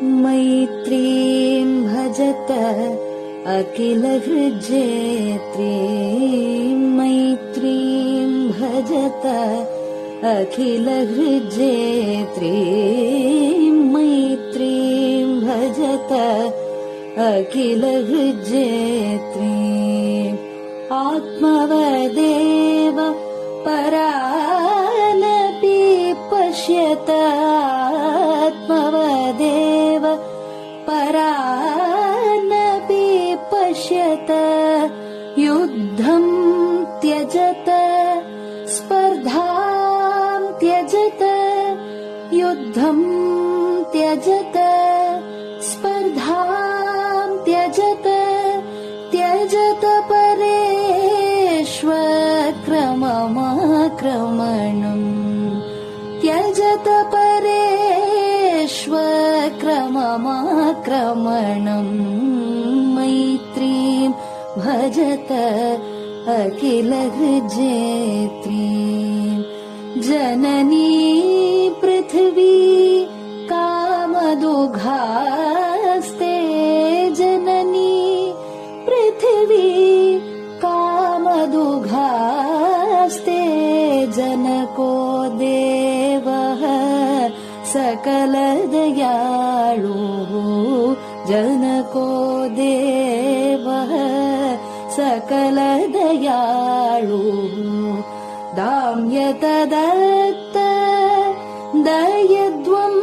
मैत्रीं भजत अखिलहृज्जेत्रीं, मैत्रीं भजत अखिलहृज्जेत्रीं, मैत्रीं भजत अखिलहृज्जेत्रीम्। आत्मवदेव परानपि पश्यत, आत्मवदेव परानपि पश्यत। युद्धं त्यजत स्पर्धां त्यजत, युद्धं त्यजत स्पर्धां त्यजत। त्यजत परेष्वक्रममाक्रमणम्, त्यजत परेष्वक्रममाक्रमणम्। मैत्रीं भजत अखिलहृज्जेत्रीं। जननी पृथिवी कामदुघास्ते, जननी पृथिवी कामदुघास्ते। जनको देवः सकलदयाळुः, जनको देवः सकलदयाळुः। दाम्यत दत्त दयध्वं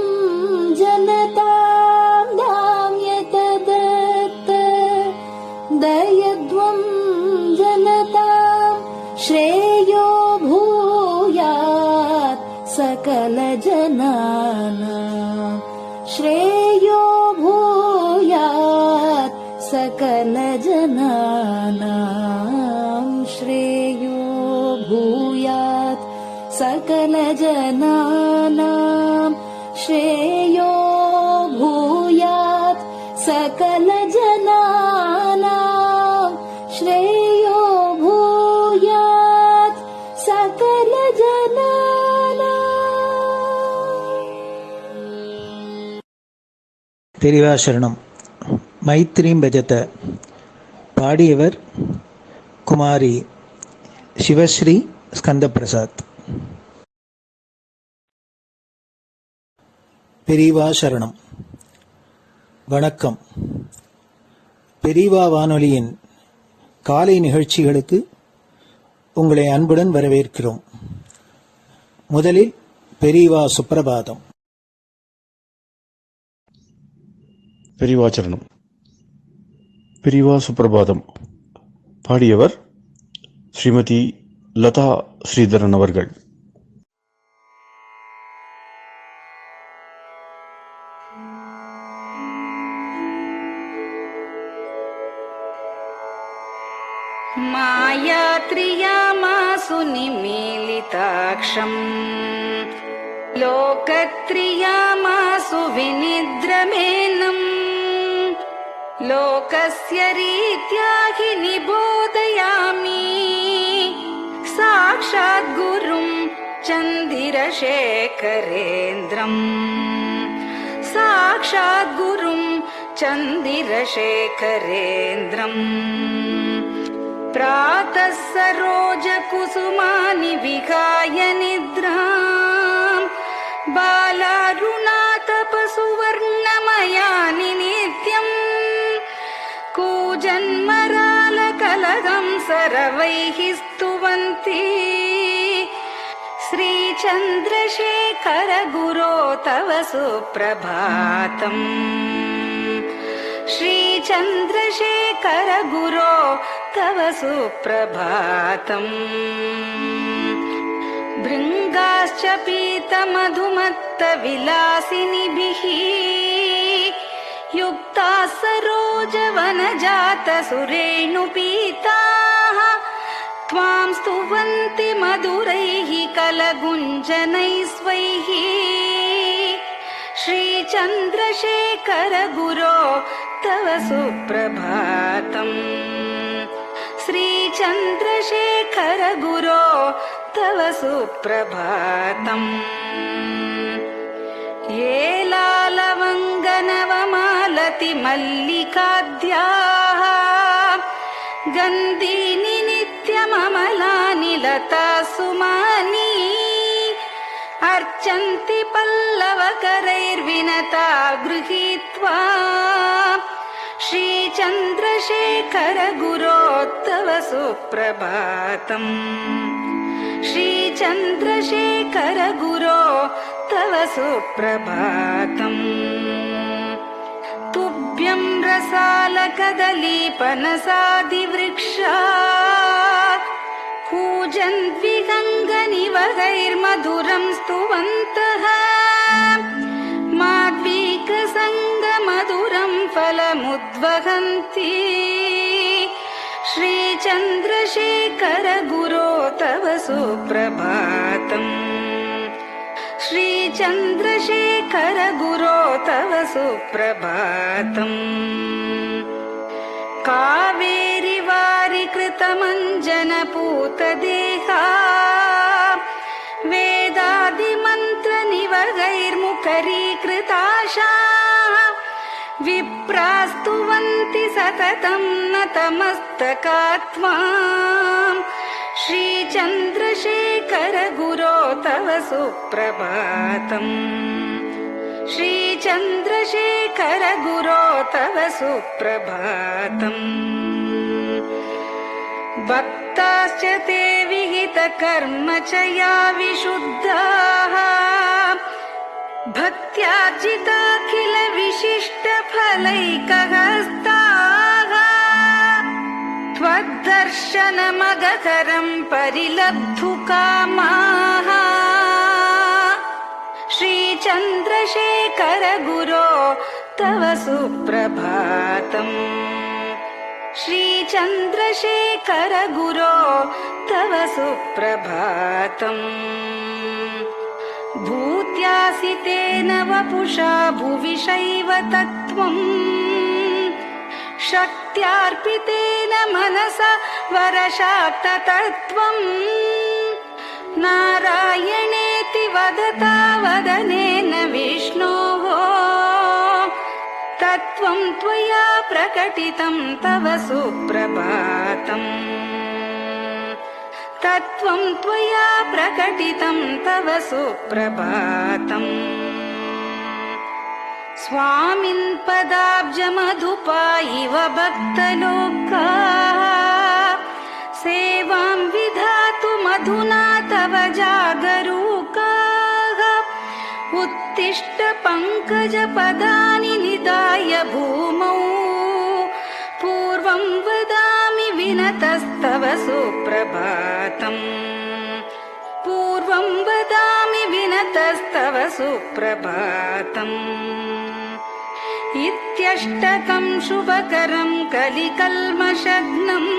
जनतां, दाम्यत दत्त दयध्वं जनतां। श्रेयो भूयात् सकलजनानां, श्रेयो भूयात् सकलजनानां, श्रेयो भूयात् सकलजनानां, श्रेयो भूयात् सकलजनानां, श्रेयो भूयात् सकलजनानां। பெரிவாசரணம். மைத்ரீம் பஜத. பாடியவர் குமாரி சிவஸ்ரீ ஸ்கந்தபிரசாத். பெரிவாசரணம். வணக்கம். பெரிவா வானொலியின் காலை நிகழ்ச்சிகளுக்கு உங்களை அன்புடன் வரவேற்கிறோம். முதலில் பெரிவா சுப்பிரபாதம். பெரிவாச்சரணம். பெரிவா சுப்பிரபாதம். பாடியவர் ஸ்ரீமதி லதா ஸ்ரீதரன் அவர்கள். मायात्रियामासु निमीलिताक्षम्, लोकत्रियामासु विनिद्रमेनम्। लोकस्य रीत्या हि निबोधयामि, साक्षात् गुरुं चन्दिरशेखरेन्द्रम्, साक्षात् गुरुं चन्दिरशेखरेन्द्रम्। प्रातः सरोजकुसुमानि विहाय निद्राम्, बालारुणातपसुवर्णमयानि नित्यम्। कूजन्मरालकलगं सरवैः स्तुवन्ति, श्रीचन्द्रशेखर गुरो तव सुप्रभातम्, श्रीचन्द्रशेखर गुरो तव सुप्रभातम्। भृङ्गाश्च पीतमधुमत्तविलासिनिभिः युक्ताः सरोजवनजातसुरेणुपीताः, त्वां स्तुवन्ति मधुरैः कलगुञ्जनैः स्वैः। श्रीचन्द्रशेखर गुरो तव सुप्रभातम्, श्रीचन्द्रशेखर गुरो तव सुप्रभातम् ये लालवङ्गनवमालति मल्लिकाद्याः गन्धीनि नित्यममलानि लता सुमानि अर्चन्ति पल्लवकरैर्विनता गृहीत्वा श्रीचन्द्रशेखर गुरो तव सुप्रभातम् श्रीचन्द्रशेखर गुरो तव सुप्रभातम् तुभ्यं रसालकदलीपनसादिवृक्षा कूजन्विहङ्गनिवहैर्मधुरं स्तुवन्तः माद्वीकसङ्गमधुरं फलमुद्वहन्ति श्रीचन्द्रशेखर गुरो तव सुप्रभातम् श्रीचन्द्रशेखर गुरो तव सुप्रभातम् कावेरि वारिकृतमञ्जनपूतदेहा वेदादिमन्त्रनिवहैर्मुखरीकृताशा विप्रास्तुवन्ति सततं नतमस्तकात्माम् श्रीचन्द्रशेखर गुरो तव सुप्रभातम् श्रीचन्द्रशेखर गुरो तव सुप्रभातम् भक्ताश्च ते विहितकर्म च या विशुद्धाः भक्त्यार्जिताखिल विशिष्टफलैकहस्ताः त्वद्दर्शनमगहरं परिलब्धुकामाः श्रीचन्द्रशेखर गुरो तव सुप्रभातम् श्रीचन्द्रशेखर गुरो तव सुप्रभातम् भूत्यासितेन वपुषा भुविशैव तत्त्वम् शक्त्यार्पितेन मनसा वरशाक्ततत्त्वम् नारायणेति वदता वदनेन विष्णोः तत्त्वं त्वया प्रकटितं तव सुप्रभातम् तत्त्वं त्वया प्रकटितं तव सुप्रभातम् स्वामिन् पदाब्जमधुपा इव भक्तलोकाः सेवां विधातुमधुना तव जागरूकाः उत्तिष्ठ पङ्कजपदानि निधाय भूमौ पूर्वं वदामि विनतस्तव सुप्रभातम् पूर्वं वदामि विनतस्तव सुप्रभातम् इत्यष्टकं शुभकरं कलिकल्मषघ्नम्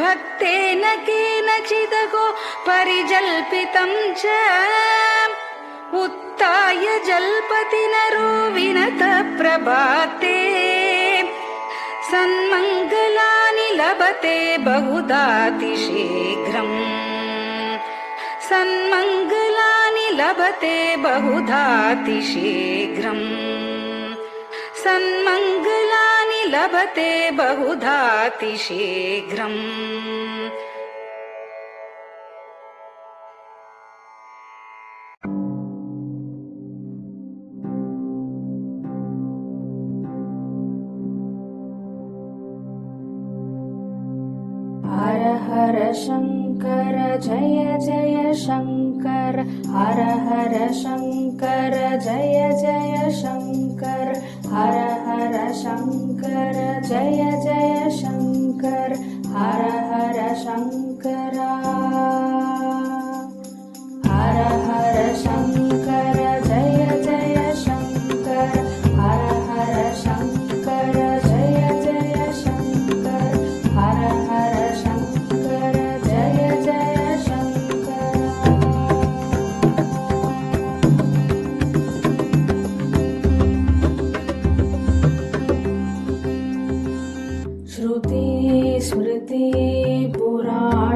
भक्तेन केनचिदहो परिजल्पितं च उत्थाय जल्पति नरो विनत प्रभाते सन्मङ्गलानि लभते बहुधातिशीघ्रम् सन्मङ्गलानि लभते बहुधातिशीघ्रम् सन्मङ्गलानि लभते बहुधातिशीघ्रम् हर हर शङ्कर जय जय शङ्कर हर हर शङ्कर जय जय शङ्कर हर हर शङ्कर जय जय शङ्कर हर हर शङ्कर हर हर शङ्कर जय जय शङ्कर हर हर शङ्कर जय जय शङ्कर हर हर शङ्कर जय जय शङ्कर श्रुति स्मृति पुराणानाम्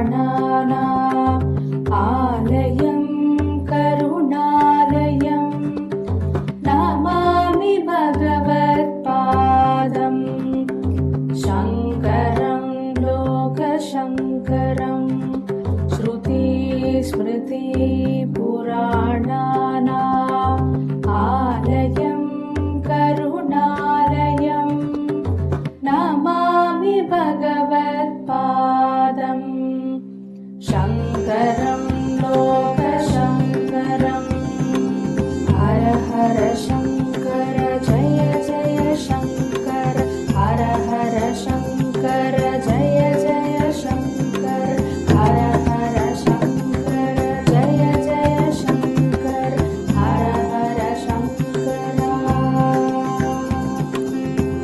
स्मृतिपुराणानाम् आलयं करुणालयं नमामि भगवत्पादम् शङ्करं लोकशङ्करम् हर हर शङ्कर जय जय शङ्कर हर हर शङ्कर जय जय शङ्कर हर हर शङ्कर जय जय शङ्कर हर हर शङ्कर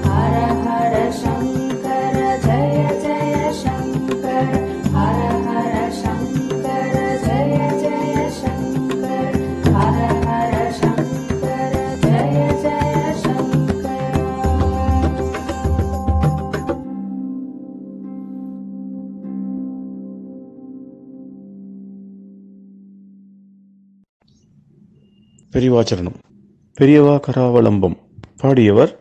हर हर शङ्कर जय जय शङ्कर हर हर शङ्कर जय जय शङ्कर हर हर शङ्कर जय जय शङ्कर பெரியவாச்சரணம். பெரியவா கராவலம்பம். பாடியவர்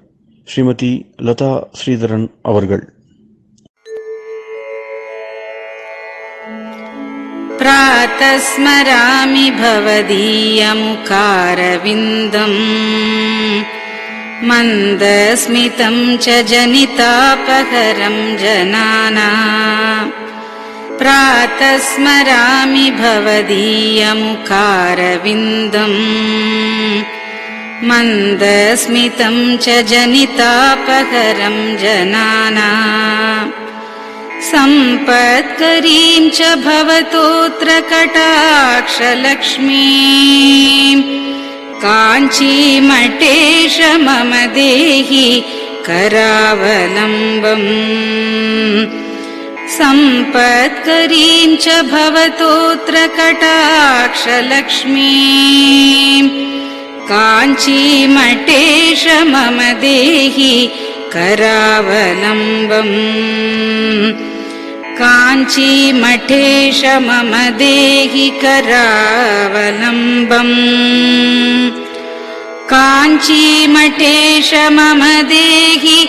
ஸ்ரீமதி லதா ஸ்ரீதரன் அவர்கள். प्रातः स्मरामि भवदीयमुखारविन्दम् मन्दस्मितं च जनितापहरं जनानाम् प्रातः स्मरामि भवदीयमुखारविन्दम् मन्दस्मितं च जनितापहरं जनानाम् सम्पत्करीं च भवतोऽत्र कटाक्षलक्ष्मीं काञ्चीमठेश मम देहि करावलम्बम् सम्पत्करीं च भवतोऽत्र कटाक्षलक्ष्मीं काञ्चीमठेश मम देहि करावलम्बम् काञ्चीमठेश मम देहि करावलम्बम् काञ्चीमठेश मम देहि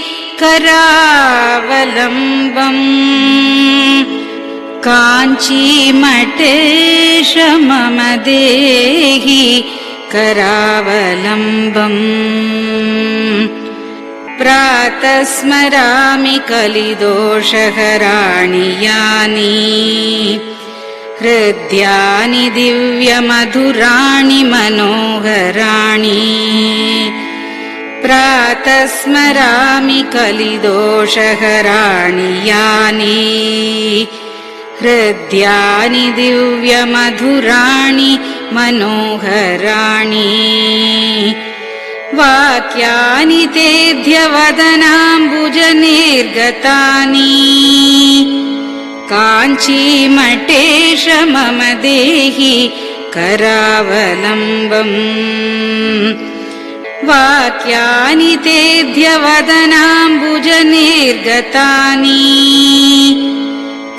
करावलम्बम् काञ्चीमठेश मम देहि करावलम्बम् प्रातः स्मरामि कलिदोषहराणि यानि हृद्यानि दिव्यमधुराणि मनोहराणि प्रातः स्मरामि कलिदोषहराणि यानि हृद्यानि दिव्यमधुराणि मनोहराणि वाक्यानि तेऽध्यवदनाम्बुजनिर्गतानि काञ्चीमठेश मम देहि करावलम्बम् वाक्यानि तेऽध्यवदनाम्बुजनिर्गतानि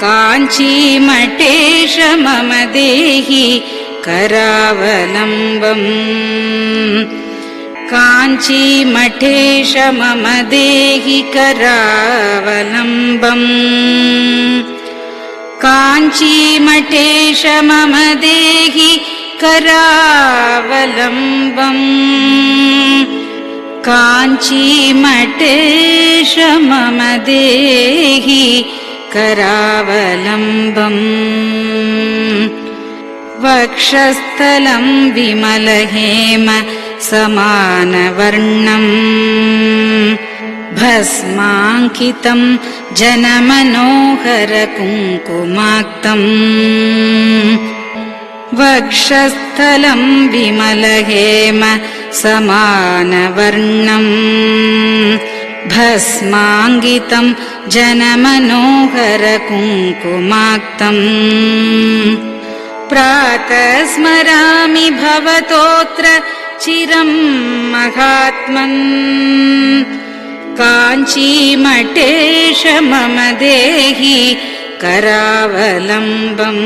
काञ्चीमठेश मम देहि करावलम्बम् काञ्चीमठेश मम देहि करावलम्बम् काञ्चीमठेश मम देहि करावलम्बम् काञ्चीमठेश मम देहि करावलम्बम् वक्षस्थलं विमलहेम समानवर्णम् भस्माङ्कितं जनमनोहर कुङ्कुमाक्तम् वक्षस्थलं विमलहेम समानवर्णम् भस्माङ्कितं जनमनोहर कुङ्कुमाक्तम् प्रातः स्मरामि भवतोऽत्र चिरं महात्मन् काञ्चीमठेश मम देहि करावलम्बम्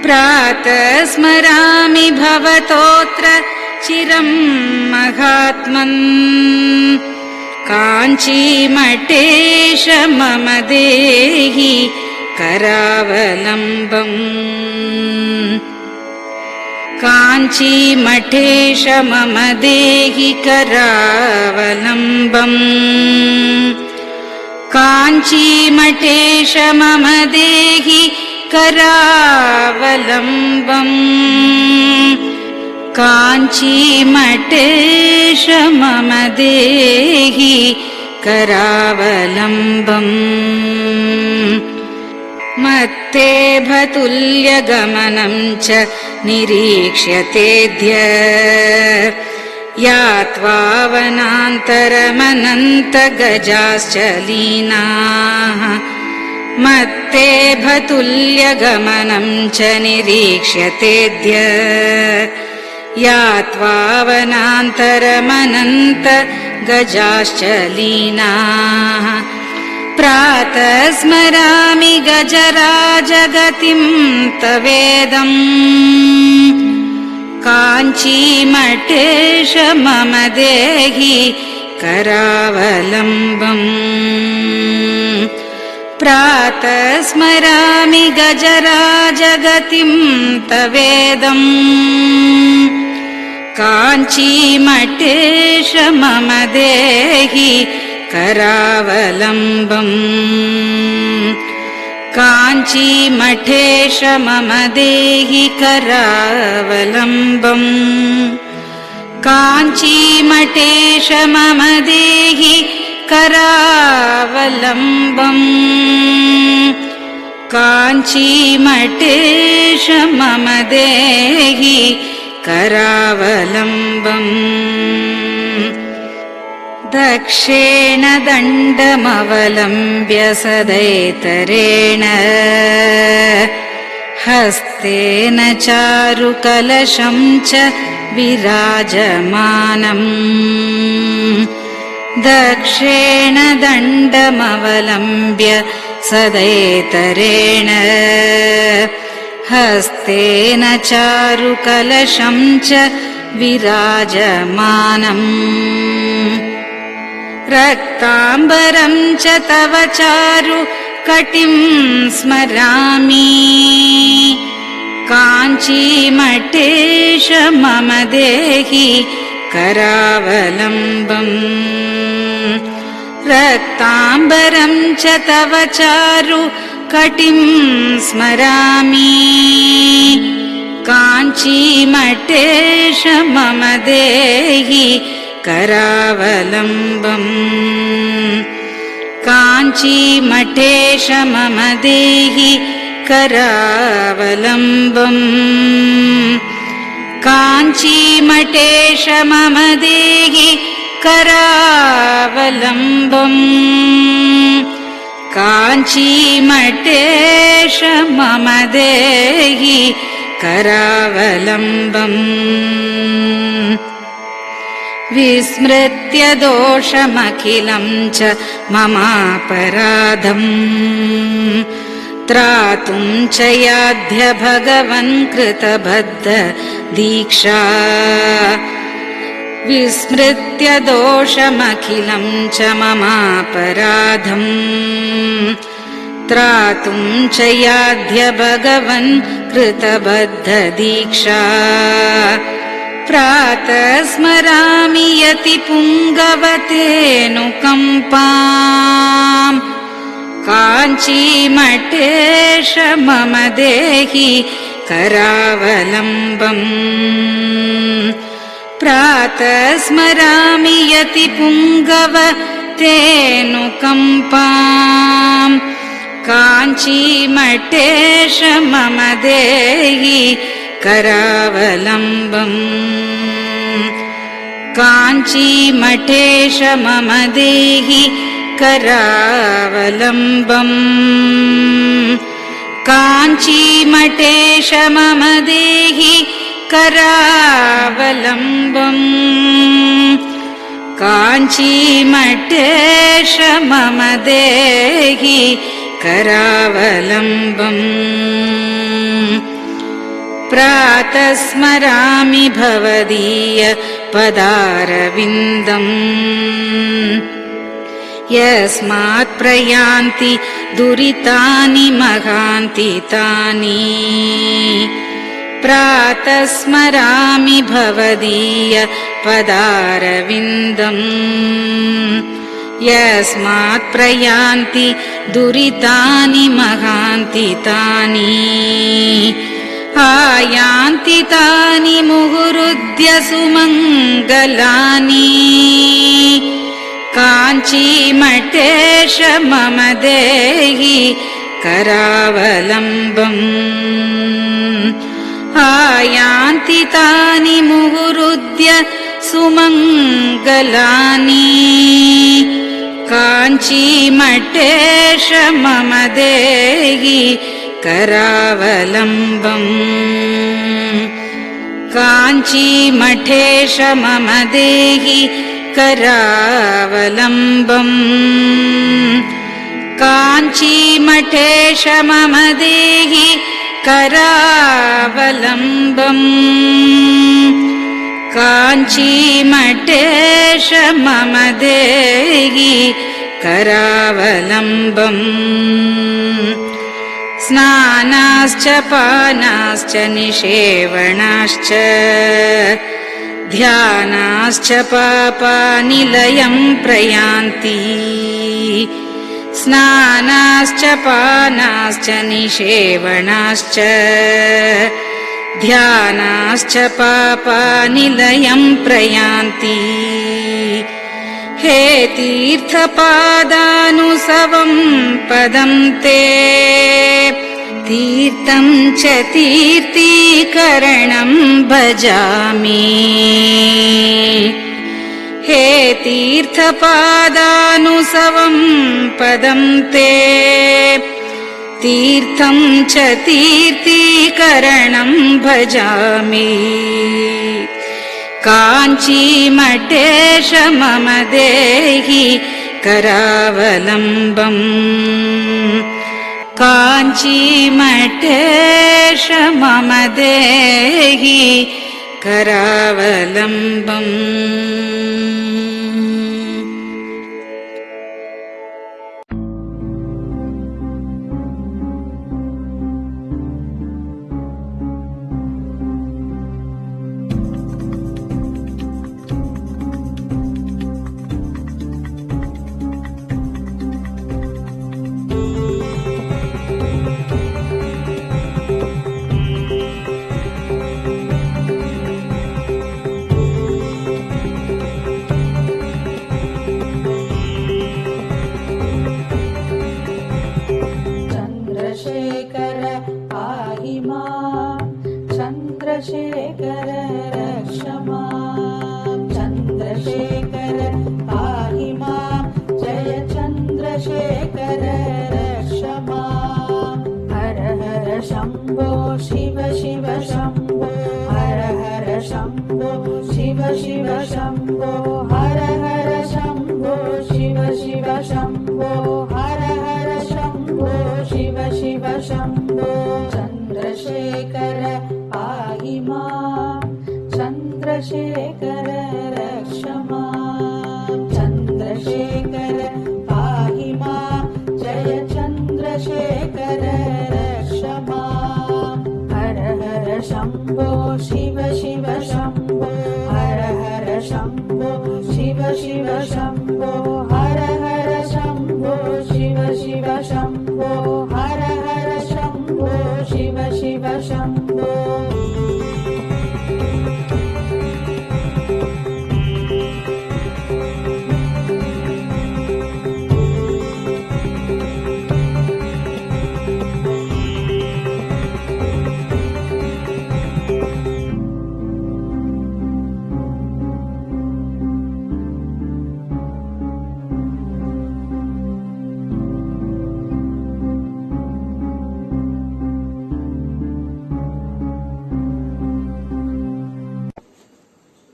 प्रातः स्मरामि भवतोऽत्र चिरं महात्मन् काञ्चीमठेश मम देहि करावलम्बम् काञ्चीमठेश मम देहि करावलम्बम् काञ्चीमठेश मम देहि करावलम्बम् काञ्चीमठेश मम देहि करावलम्बम् मत्तेभतुल्यगमनं च निरीक्ष्यतेऽद्य यात्वा वनान्तरमनन्तगजाश्च लीनाः मत्तेभतुल्यगमनं च निरीक्ष्यतेऽद्य यात्वा वनान्तरमनन्तगजाश्च लीनाः प्रातः स्मरामि गजराजगतिं तवेदम् काञ्चीमठेश मम देहि करावलम्बम् प्रातः स्मरामि गजराजगतिं तवेदम् काञ्चीमठेश मम देहि करावलम्बम् काञ्चीमठेश मम देहि करावलम्बम् काञ्चीमठेश मम देहि करावलम्बम् काञ्चीमठेश मम देहि करावलम्बम् दक्षेण दण्डमवलम्ब्य सदैतरेण हस्तेन चारुकलशं च विराजमानम् दक्षेण दण्डमवलम्ब्य सदैतरेण हस्तेन चारुकलशं च विराजमानम् रक्ताम्बरं च तव चारु कटिं स्मरामि काञ्चीमठेश मम देहि करावलम्बम् रक्ताम्बरं च तव चारु कटिं स्मरामि काञ्चीमठेश मम देहि करावलम्बम् काञ्चीमठेश मम देहि करावलम्बम् काञ्चीमठेश मम देहि करावलम्बम् काञ्चीमठेश मम देहि करावलम्बम् विस्मृत्य दोषमखिलं च ममापराधम् त्रातुं च याध्य भगवन् कृतबद्ध दीक्षा विस्मृत्य दोषमखिलं च ममापराधम् त्रातुं च याध्य भगवन् कृतबद्ध दीक्षा प्रातः स्मरामि यतिपुङ्गवतेऽनुकम्पाम् काञ्चीमठेश मम देहि करावलम्बम् प्रातः स्मरामि यतिपुङ्गवतेऽनुकम्पाम् काञ्चीमठेश मम देहि करावलम्बम् काञ्चीमठेश मम देहि करावलम्बम् काञ्चीमठेश मम देहि करावलम्बम् काञ्चीमठेश मम देहि करावलम्बम् प्रातः स्मरामि भवदीय पदारविन्दम् यस्मात् प्रयान्ति दुरितानि महान्ति तानि प्रातः स्मरामि भवदीय पदारविन्दम् यस्मात् प्रयान्ति दुरितानि महान्ति तानि आयान्ति तानि मुहुरुद्य सुमङ्गलानि काञ्चीमठेश मम देहि करावलम्बम् आयान्ति तानि मुहुरुद्य सुमङ्गलानि काञ्चीमठेश मम देहि करावलम्बम् काञ्चीमठेश मम देहि करावलम्बम् काञ्चीमठेश मम देहि करावलम्बम् काञ्चीमठेश मम देहि करावलम्बम् स्नानाश्च पानाश्च निषेवणाश्च ध्यानाश्च पापानिलयं प्रयान्ति स्नानाश्च पानाश्च निषेवणाश्च ध्यानाश्च पापानिलयं प्रयान्ति हे तीर्थपादानुसवं पदं ते तीर्थं च तीर्थीकरणं भजामि हे तीर्थपादानुसवं पदं ते तीर्थं च तीर्थीकरणं भजामि काञ्चीमठेश मम देहि करावलम्बम् काञ्चीमठेश मम देहि करावलम्बम् चन्द्रशेखर रक्ष मां चन्द्रशेखर पाहि मां जय चन्द्रशेखर रक्ष मां हर हर शम्भो शिव शिव शम्भो हर हर शम्भो शिव शिव शम्भो हर हर शम्भो शिव शिव शम्भो हर हर शम्भो शिव शिव शम्भो चन्द्रशेखर पाहि मां चन्द्रशेखर रक्ष मां चन्द्रशेखर पाहि मां जय चन्द्रशेखर रक्ष मां हर हर शम्भो शिव शिव शम्भो हर हर शम्भो शिव शिव शम्भो हर हर शम्भो शिव शिव शम्भो हर हर शम्भो शिव शिव शम्भो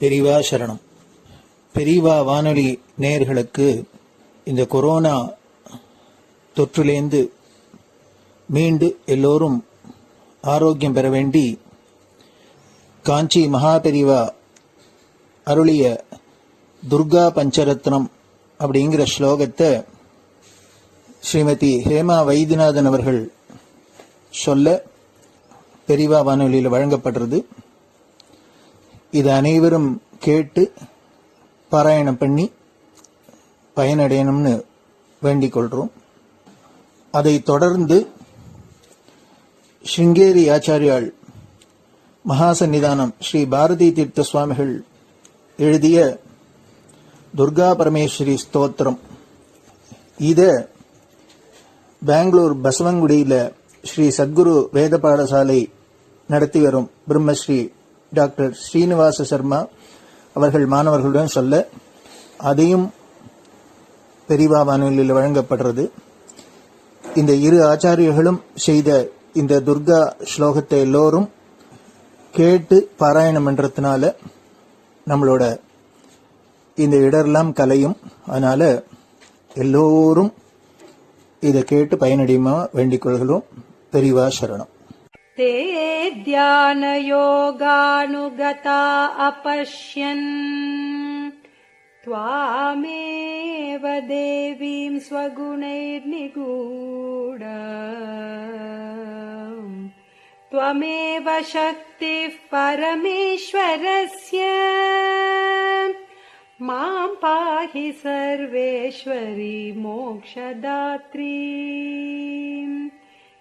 பெரியவா சரணம். பெரியவா வானொலி நேயர்களுக்கு இந்த கொரோனா தொற்றிலேந்து மீண்டு எல்லோரும் ஆரோக்கியம் பெற வேண்டி காஞ்சி மகாபெரிவா அருளிய துர்கா பஞ்சரத்னம் அப்படிங்கிற ஸ்லோகத்தை ஸ்ரீமதி ஹேமா வைத்தியநாதன் அவர்கள் சொல்ல பெரிவா வானொலியில் வழங்கப்படுறது. இது அனைவரும் கேட்டு பாராயணம் பண்ணி பயனடையணும்னு வேண்டிக் கொள்றோம். அதை தொடர்ந்து ஸ்ருங்கேரி ஆச்சாரியாள் மகாசன்னிதானம் ஸ்ரீ பாரதி தீர்த்த சுவாமிகள் எழுதிய துர்கா பரமேஸ்வரி ஸ்தோத்திரம், இத பெங்களூர் பசவங்குடியில ஸ்ரீ சத்குரு வேத பாடசாலை நடத்தி வரும் பிரம்மஸ்ரீ டாக்டர் ஸ்ரீனிவாச சர்மா அவர்கள் மாணவர்களுடன் சொல்ல, அதையும் பெரிவா வானொலியில் வழங்கப்படுறது. இந்த இரு ஆச்சாரியர்களும் செய்த இந்த துர்கா ஸ்லோகத்தை எல்லோரும் கேட்டு பாராயணம் பண்றதுனால நம்மளோட இந்த இடரெல்லாம் கலையும். அதனால எல்லோரும் இதை கேட்டு பயனடையுமா வேண்டிக் கொள்கிறோம். பெரிவா சரணம். ते ध्यानयोगानुगता अपश्यन् त्वामेव देवीं स्वगुणैर्निगूढ त्वमेव शक्तिः परमेश्वरस्य मां पाहि सर्वेश्वरी मोक्षदात्री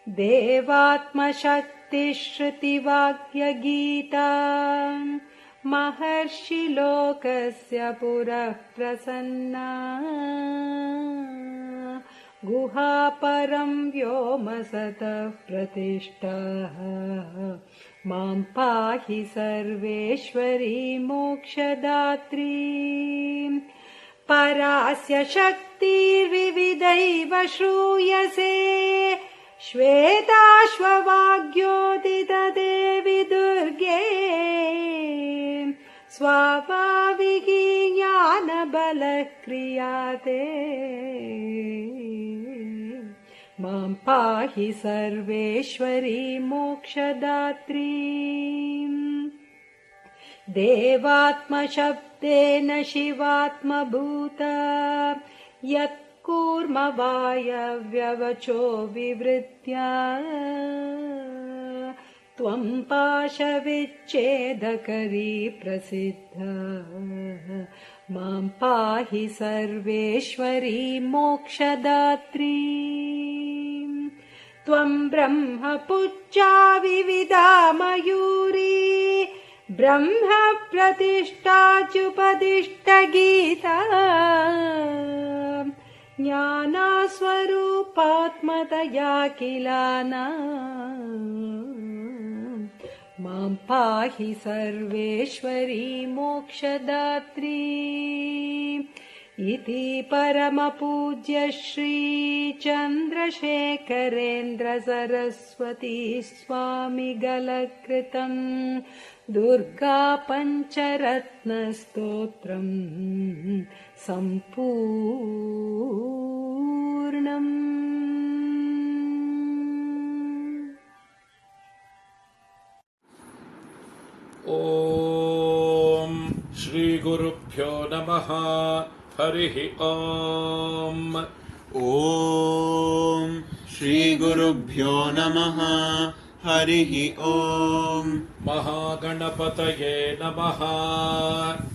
देवात्मशक्तिश्रुतिवाक्यगीता महर्षिलोकस्य पुरः प्रसन्ना गुहापरं व्योमसतः प्रतिष्ठः मां पाहि सर्वेश्वरी मोक्षदात्री परास्य शक्तिर्विविधैव श्रूयसे श्वेताश्ववाग्योदितदेवि दुर्गे स्वाभाविकी ज्ञानबलः क्रियाते मां पाहि सर्वेश्वरी मोक्षदात्री देवात्मशब्देन शिवात्मभूता यत् कूर्मवायव्यवचो विवृत्या त्वं पाशविच्छेदकरी प्रसिद्धा मां पाहि सर्वेश्वरी मोक्षदात्री त्वं ब्रह्मपुच्छा विविधा मयूरी ब्रह्म प्रतिष्ठाच्युपदिष्टगीता ज्ञानस्वरूपात्मतया किलाना मां पाहि सर्वेश्वरी मोक्षदात्री इति परमपूज्य श्री चन्द्रशेखरेन्द्र सरस्वती स्वामिगलकृतं दुर्गा पञ्चरत्नस्तोत्रम् सम्पूर्णम्. ॐ श्रीगुरुभ्यो नमः. हरिः ॐ. ॐ श्रीगुरुभ्यो नमः. हरिः ॐ. महागणपतये नमः.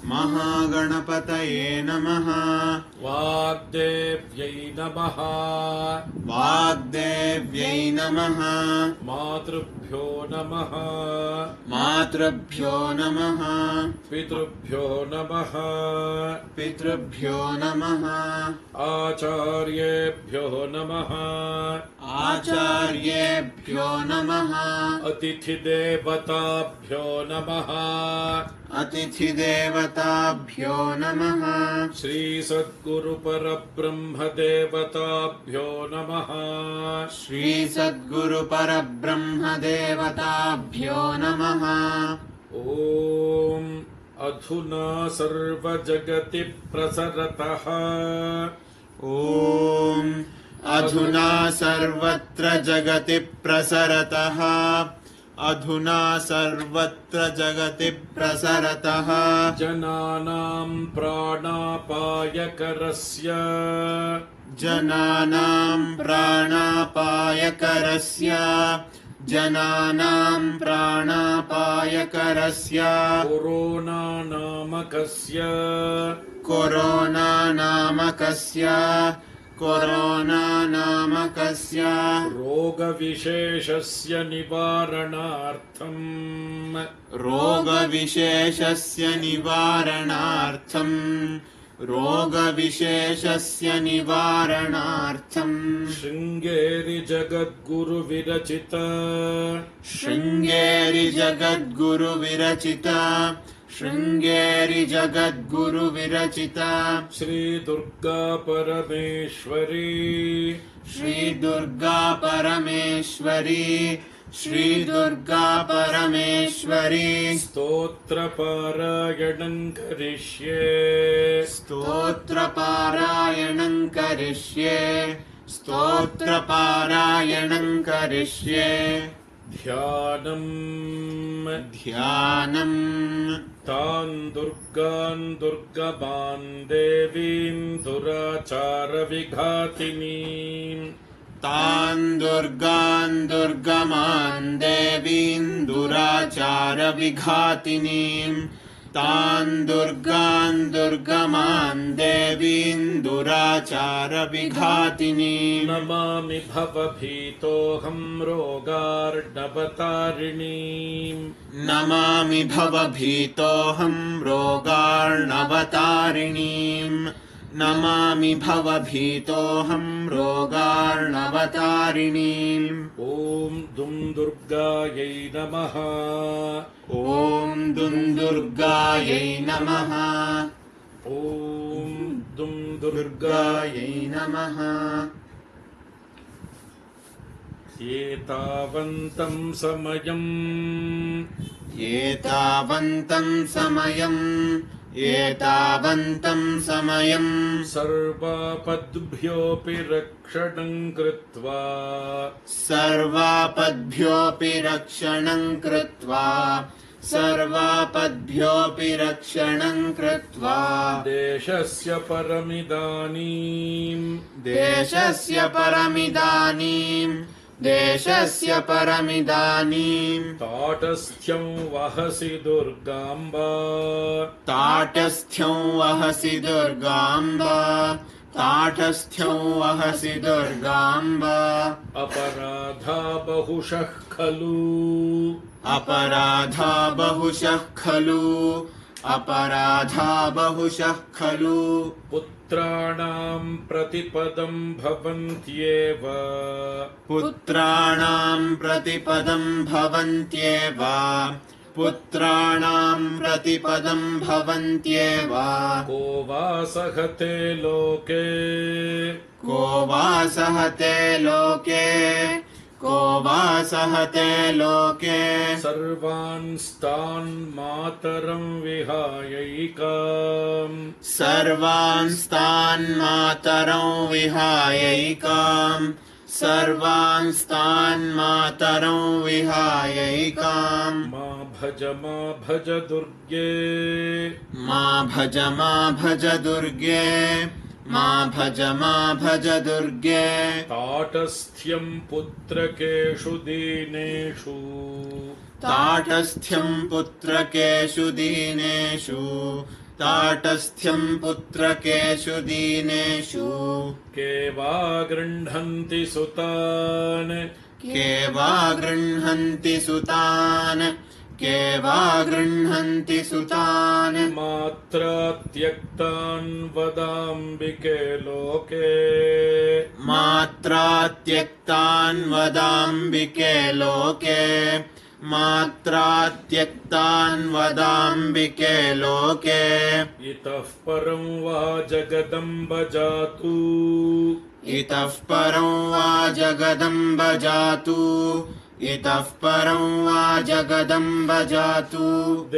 महागणपतये नमः. वाग्देव्यै नमः. वाग्देव्यै नमः. मातृभ्यो नमः. मातृभ्यो नमः. पितृभ्यो नमः. पितृभ्यो नमः. आचार्येभ्यो नमः. आचार्येभ्यो नमः. अतिथिदेवताभ्यो नमः. अतिथिदेवताभ्यो नमः. श्रीसद्गुरुपरब्रह्मदेवताभ्यो नमः. श्रीसद्गुरुपरब्रह्मदेवताभ्यो नमः. ॐ अधुना सर्वजगति प्रसरतः. ॐ अधुना सर्वत्र जगति प्रसरतः. अधुना सर्वत्र जगति प्रसरतः. जनानां प्राणापायकरस्य. जनानां प्राणापायकरस्य. जनानां प्राणापायकरस्य कोरोना नामकस्य रोगविशेषस्य निवारणार्थं शृङ्गेरि जगद्गुरुविरचिता श्री दुर्गा परमेश्वरी स्तोत्रपारायणं करिष्ये ध्यानं तान् दुर्गान् दुर्गमान् देवीं दुराचारविघातिनीं नमामि भवभीतोऽहं रोगार्णवतारिणीम् ॐ दुं दुर्गायै नमः एतावन्तं समयं सर्वापद्भ्योऽपि रक्षणं कृत्वा देशस्य परमिदानीं ताटस्थ्यं वहसि दुर्गाम्बा अपराधा बहुशः खलु पुत्राणां प्रतिपदं भवन्त्येव को वा सहते लोके सर्वांस्तान् मातरं विहायैकाम् मा भज दुर्गे ताटस्थ्यं पुत्रकेषु दीनेषु के वा गृह्णन्ति सुतान् मात्रा त्यक्तान् वदाम्बिके लोके इतः परं वा जगदम्ब जातु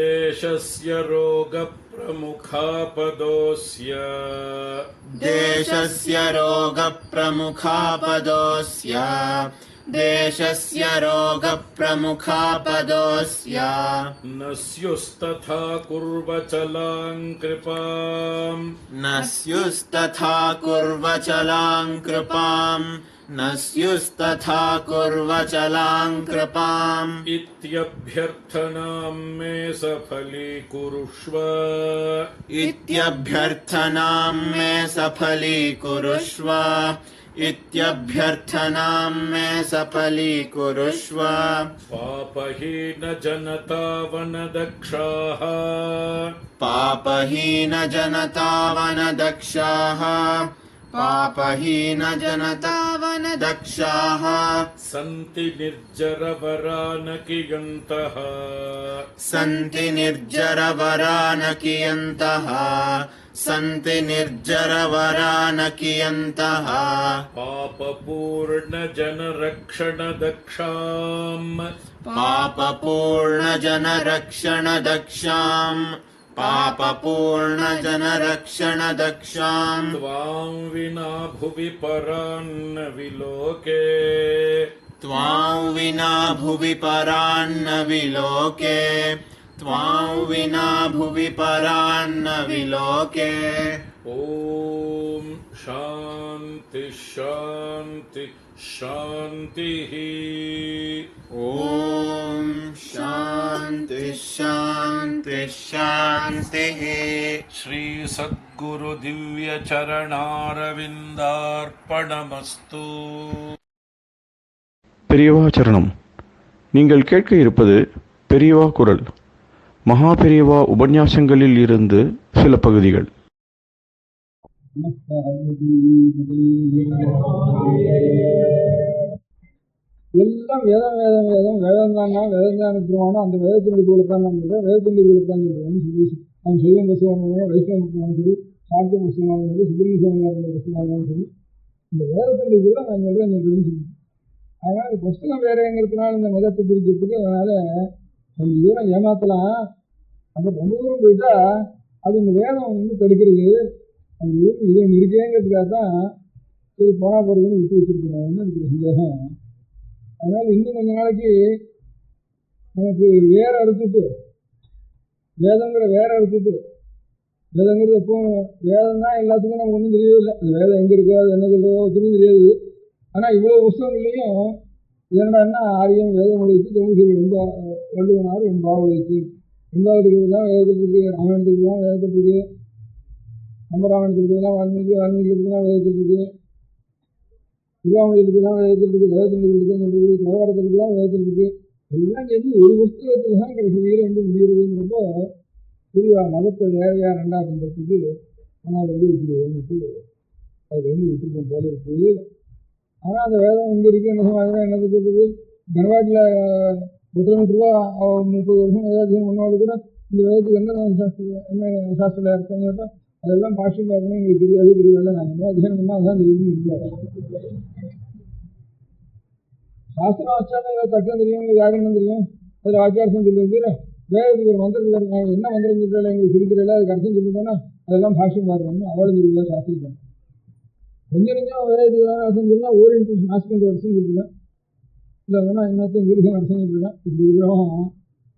देशस्य रोगप्रमुखापदोऽस्य न स्युस्तथा कुर्वचलां कृपाम् न स्युस्तथा कुर्वचलां कृपाम् इत्यभ्यर्थनां मे सफलीकुरुष्व इत्यभ्यर्थनां मे सफलीकुरुष्व इत्यभ्यर्थनां मे सफलीकुरुष्व पापहीनजनतावनदक्षाः पापहीनजनतावनदक्षाः पापहीनजनतावनदक्षाः सन्ति निर्जरवरानकियन्तः सन्ति निर्जरवरानकियन्तः सन्ति निर्जरवरानकियन्तः पापपूर्णजनरक्षणदक्षाम् पापपूर्णजनरक्षणदक्षाम् पापपूर्णजनरक्षणदक्षाम् त्वां विना भुवि परान्न विलोके त्वां विना भुवि परान्न विलोके त्वां विना भुवि परान्न विलोके ॐ शान्ति शान्ति शान्तिः ॐ शान्ति शान्ति शान्तिः श्री सद्गुरु दिव्य चरणारविन्दार्पणमस्तु பெரியவா சரணம். நீங்கள் கேட்க இருப்பது பெரியவா குரல். மகா பெரியவா உபன்யாசங்களில் இருந்து சில பகுதிகள். எல்லாம் வேதம் வேதம் வேதம் வேதம் தானா வேதம் தான் இருக்கிறோம். அந்த வேதத்தினுடைய குலத்தான் நான் சொல்றேன், வேதத்தினுடைய குலத்தான் சொல்றேன்னு சொல்லி அவன் சைவம் புஸ்தகம் வைஷ்ணவ புஸ்தகம் சரி, சாக்கிய புஸ்தகம் சரி, சுப்பிரமணிய புஸ்தகம் சரி, இந்த வேதத்தினுடைய கூட நான் சொல்றேன் சொல்லி. அதனால புஸ்தகம் வேறங்கிறதுனால இந்த மதத்தை பிரிக்கிறதுக்கு அதனால கொஞ்சம் தூரம் ஏமாத்தலாம். அப்புறம் ரொம்ப தூரம் போயிட்டா அது இந்த வேதம் வந்து தடுக்கிறது. அது இது ஒன்று இருக்கேங்கிறதுக்காக தான் சரி போனா போறதுன்னு விட்டு வச்சிருக்கணும்னு எனக்கு சந்தேகம். அதனால இன்னும் கொஞ்ச நாளைக்கு நமக்கு வேற அறுத்துட்டு வேதங்கிற வேற அறுத்துட்டு வேதங்கிறது எப்போ வேதம் தான் எல்லாத்துக்கும் நமக்கு ஒன்றும் தெரியவே இல்லை. அந்த வேதம் எங்கே இருக்கோ அது என்ன சொல்றதோ ஒன்றும் தெரியாது. ஆனால் இவ்வளோ புஸ்தகங்கள்லையும் என்னடான்னா ஆரியம் வேதம் உழைத்து தமிழ் வள்ளுவனார் என் பாவ உழைத்து ரெண்டாவதுலாம் வேதத்தில் இருக்கு, ராமாயணத்துக்குலாம் வேதத்தில் இருக்கு, கம்பராமாயணத்துக்குலாம் வால்மீகிலாம் வேதத்தில் இருக்கு, திருவாமூலத்துக்குலாம் வேதத்தில் இருக்கு, வேதத்தின் சொல்றது தேவாரத்திற்குலாம் வேதத்தில் இருக்கு. எல்லாம் சேர்ந்து ஒரு புஸ்தகத்தில் தான் கடைசியில் வந்து முடிகிறதுங்கிறப்போ பெரிய மதத்தை வேறையா ரெண்டா பண்ணுறதுக்கு ஆனால் வந்து விட்டுருவோம்னுட்டு அது வந்து விட்டுருப்போம் போல இருக்குது. ஆனால் அந்த வேதம் எங்கே இருக்குது என்ன சமாதானம் என்ன சொல்றது? கர்வாட்டில் 30 ரூபா 30 வருஷம் வேதாத்தியம் பண்ணாலும் கூட இந்த வேதத்துக்கு என்ன சாஸ்திரம் என்ன சாஸ்திரம் அர்த்தம் கேட்டால் அதெல்லாம் பாஷ்யம் பார்க்கணும் எங்களுக்கு தெரியாது தெரியல. நாங்கள் என்ன அத்தியானம் பண்ணால் அதான் தெரியும் இல்லை. சாஸ்திரம் வச்சாலும் தக்கம் தெரியும், உங்களுக்கு யாருன்னு தெரியும். அதில் வாக்கியார்த்தம் சொல்லுறது வேதத்துக்கு ஒரு மந்திரத்தில் நாங்கள் என்ன மந்திரம் சொல்கிறாங்க எங்களுக்கு சொல்லிக்கிறதில்ல, அதுக்கு அர்த்தம் சொல்லிட்டோன்னா அதெல்லாம் பாஷ்யம் பார்க்கணும்னு அவ்வளோ தெரியல சாஸ்திரிக்கணும். கொஞ்சம் கொஞ்சம் வேதத்துக்கு தான் அர்த்தம் சொல்லலாம், ஒரு இன்ட்ரெஸ்ட் நாஸ்ட் பண்ணுற அர்த்தம் சொல்லிருக்கேன், இல்லை வேணா இன்னொருத்தன் விருதம் அர்த்தம் சொல்லிருக்கேன். இப்படி இருக்கிறோம்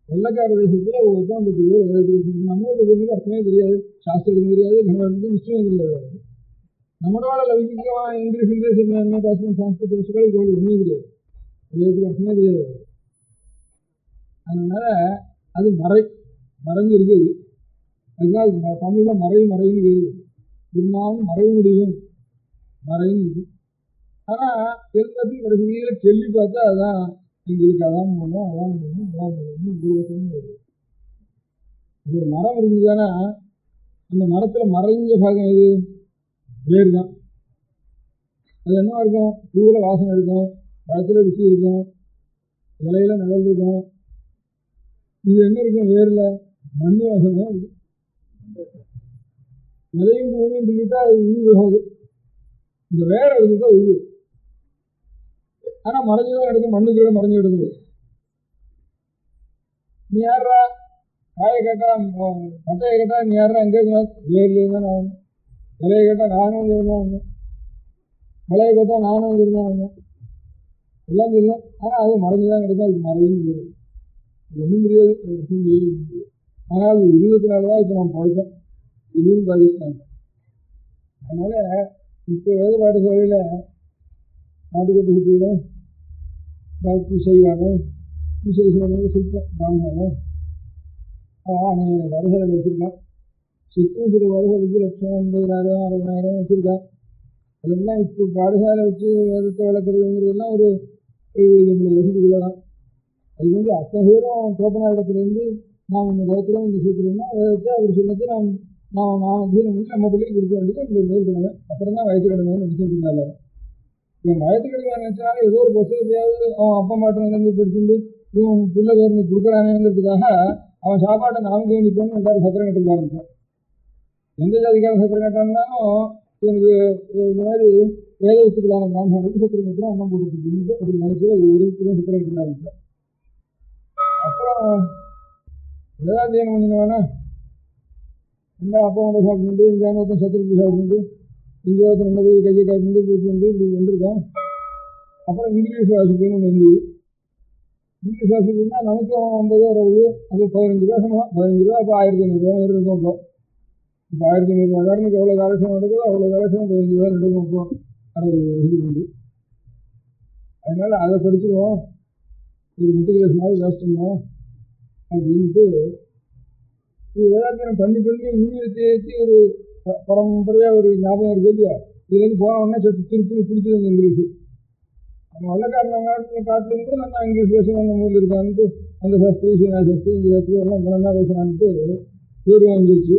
வெள்ளக்கார தேசத்தில் ஒருத்தவங்களுக்கு வேதத்துக்கு நம்மளுக்கு அர்த்தமே தெரியாது, சாஸ்திரத்துக்கும் தெரியாது, கர்வாட்டுக்கும் நிச்சயம் தெரியாது. நம்மளோட லௌகிகமாக இங்கிலீஷ் என்ன பேசணும் சாஸ்திரத்தை வச்சுக்கூட இது ஒன்றுமே தெரியாது, வேதத்துக்கு அர்த்தமே தெரியாது. அதனால அது மறைஞ்சு இருக்குது. அதுதான் தமிழில் மறைன்னு வருது. இருந்தாலும் மறைய முடியும் மறைன்னு இருக்கு. ஆனால் எல்லாத்தையும் கடைசியில் சொல்லி பார்த்தா அதான் எங்களுக்கு அதான் போகணும் அதான் போகணும் அதான் போகணும் உருவத்தமும் வருது. ஒரு மரம் இருந்ததுன்னா அந்த மரத்தில் மறைஞ்ச பாகம் எது? வேர் தான். அது என்ன இருக்கும்? பூவில் வாசனை இருக்கும், பழத்தில் ருசி இருக்கும், இலையில நிழல் இருக்கும். இது என்ன இருக்கும்? வேரில் மண் வாசனை தான் இருக்கு. நிலையும் பூமியும் சொல்லிட்டா அது உயிர் போகாது. இந்த வேற இருந்துட்டா உயிர். ஆனால் மறைஞ்சுதான் எடுக்கும், மண்ணுக்கு மறைஞ்சு எடுக்குது. நீ யாரா காயை கேட்டா பட்டையை கேட்டா நீ யாரா எங்கே இருந்தா வேர்ல இருந்தா நான் வந்தேன், இலையை கேட்டால் நானும் அங்கே இருந்தா வந்தேன், மலையை கேட்டால் நானும் அங்கே இருந்தா வந்தேன், எல்லாம் சொல்லும். ஆனால் அது மறைஞ்சுதான் கிடைக்கும், அதுக்கு மறையும் வேறு ஒன்றும் முடியாது. ஆனால் அது 20 நாள் தான் இப்போ நம்ம படித்தோம், இதுவும் பாகிஸ்தான். அதனால இப்போ வேத பாடசாலையில் நாட்டுக்கோட்டை சுற்றியிடும் பாக்கி செய்வானோ விசேஷம் சிற்பம் பிராமணனோ வருஷங்கள் வச்சுருக்கான். சுற்றும் சில வருஷத்துக்கு 1,50,000 60,000 வச்சுருக்கான். அதெல்லாம் இப்போ பாடசாலை வச்சு வேதத்தை வளர்க்குறதுங்கிறதுலாம் ஒரு 70 வருஷத்துக்குள்ள தான். அது அத்தனை பேரும் தோப்பன இடத்துலேருந்து நாம் இந்த வேதத்தில் இந்த சூத்திரம்னா வேதத்தை அவர் சொன்னது நாம் அத்தியனம் பண்ணி நம்ம பிள்ளைக்கு கொடுக்க வேண்டியது நம்மளுடைய முதல் கடமை. அப்புறம் தான் வயசு கடமைன்னு நினச்சிட்டு இருந்தாலும் இவன் வயசு கடமை நினச்சாலும் ஏதோ ஒரு புத்தகத்தையாவது அவன் அப்பா மாட்டிலேருந்து படிச்சுட்டு இவன் பிள்ளை பேருந்து கொடுக்குறானேங்கிறதுக்காக அவன் சாப்பாட்டை நாமக்கு வேண்டிப்போன்னு எல்லாரும் சத்திரம் கட்டுக்க ஆரம்பித்தான். எந்த ஜாதிக்கார சத்திரம் கட்டான்னாலும் எனக்கு இந்த மாதிரி வேத வச்சுக்கலான பிராமணனுக்கு சத்திரம் கட்டுறோம் அண்ணன் போட்டுட்டு அப்படி நினைச்சு ஒரு சத்திரம் கட்டுக்க ஆரம்பித்தான். அப்புறம் வேதாத்தியனம் பண்ணினவானா இந்த அப்பா கொண்ட சாப்பிட்டு இங்கே ஒருத்தன் சத்திரத்தை சாப்பிட்டு இங்கே ஒருத்தர் என்ன போய் கையை காய்ச்சிட்டு போயிட்டு வந்து இப்படி வந்துருக்கோம். அப்புறம் இங்கிலீஷ் வாசிப்புன்னு ஒன்று இருந்தது. இங்கிலீஷ் வாசிப்புன்னா நமக்கு 50 60 அப்போ 15 ரூபா சம்பளம். 15 ரூபா அப்போ 1,500 இருக்கும். இப்போ 1,500 காரனுக்கு எவ்வளோ காலட்சம் நடக்குதோ அவ்வளோ காலட்சம் 15 ரூபா நடக்கும். இப்போ 60 வருது. அதனால் அதை படிச்சுருவோம், ஒரு மெட்ரிகுலேஷனாவது வாசிச்சோம் அப்படின்ட்டு இது வேதாத்தியனம் பண்ணி ஊழியத்தை ஏற்றி ஒரு பரம்பரையாக ஒரு ஞாபகம் இருக்கு இல்லையா. இதுலேருந்து போனவொடனே திருப்பி பிடிச்சது அந்த இங்கிலீஷு. நம்ம வெள்ளக்காரன் காட்டிலும் கூட நல்லா இங்கிலீஷ் பேசுகிறோம் நம்ம ஊரில் இருக்கான்ட்டு அந்த சாஸ்திரி சீனா சாஸ்திரி இந்த சாஸ்திரி எல்லாம் பணம்னா பேசுகிறான்ட்டு பேர் வாங்கிடுச்சு.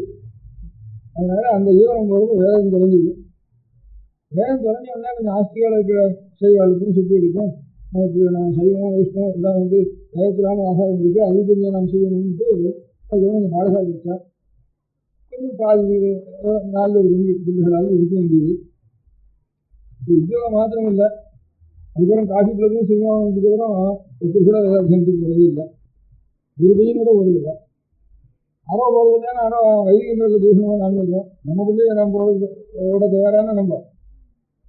அதனால் அந்த ஈவனம் போகிறப்ப வேதம் தொலைஞ்சிது. வேதம் தொலைஞ்சோடனே கொஞ்சம் ஆஸ்திகால இருக்கிற செய்வாளுக்கும் சுற்றி இருக்கும். நமக்கு நம்ம சைவம் வைஷ்ணவம் எல்லாம் வேதத்திலான ஆசாரம் இருக்குது, அது கொஞ்சம் நாம் செய்யணும்ட்டு அது கொஞ்சம் பாடசாலை வச்சா கொஞ்சம் பாதி 4 பிள்ளைகளாவது இருக்க வேண்டியது. உத்தியோகம் மாத்திரம் இல்லை, அதுக்கப்புறம் காசிப்பிள்ளைக்கும் சினிமாவுக்கப்புறம் ஒருத்தர் கூட வேதாத்தியனத்துக்கு போகிறதே இல்லை, ஒரு பையன் கூட போகிறதில்லை. அறோ போகிறதுனா அறோ வைதிக மேலே தூசணமாக நாங்கள் இருக்கோம். நம்ம பிள்ளைய நம்ம போட தயாரான நம்ம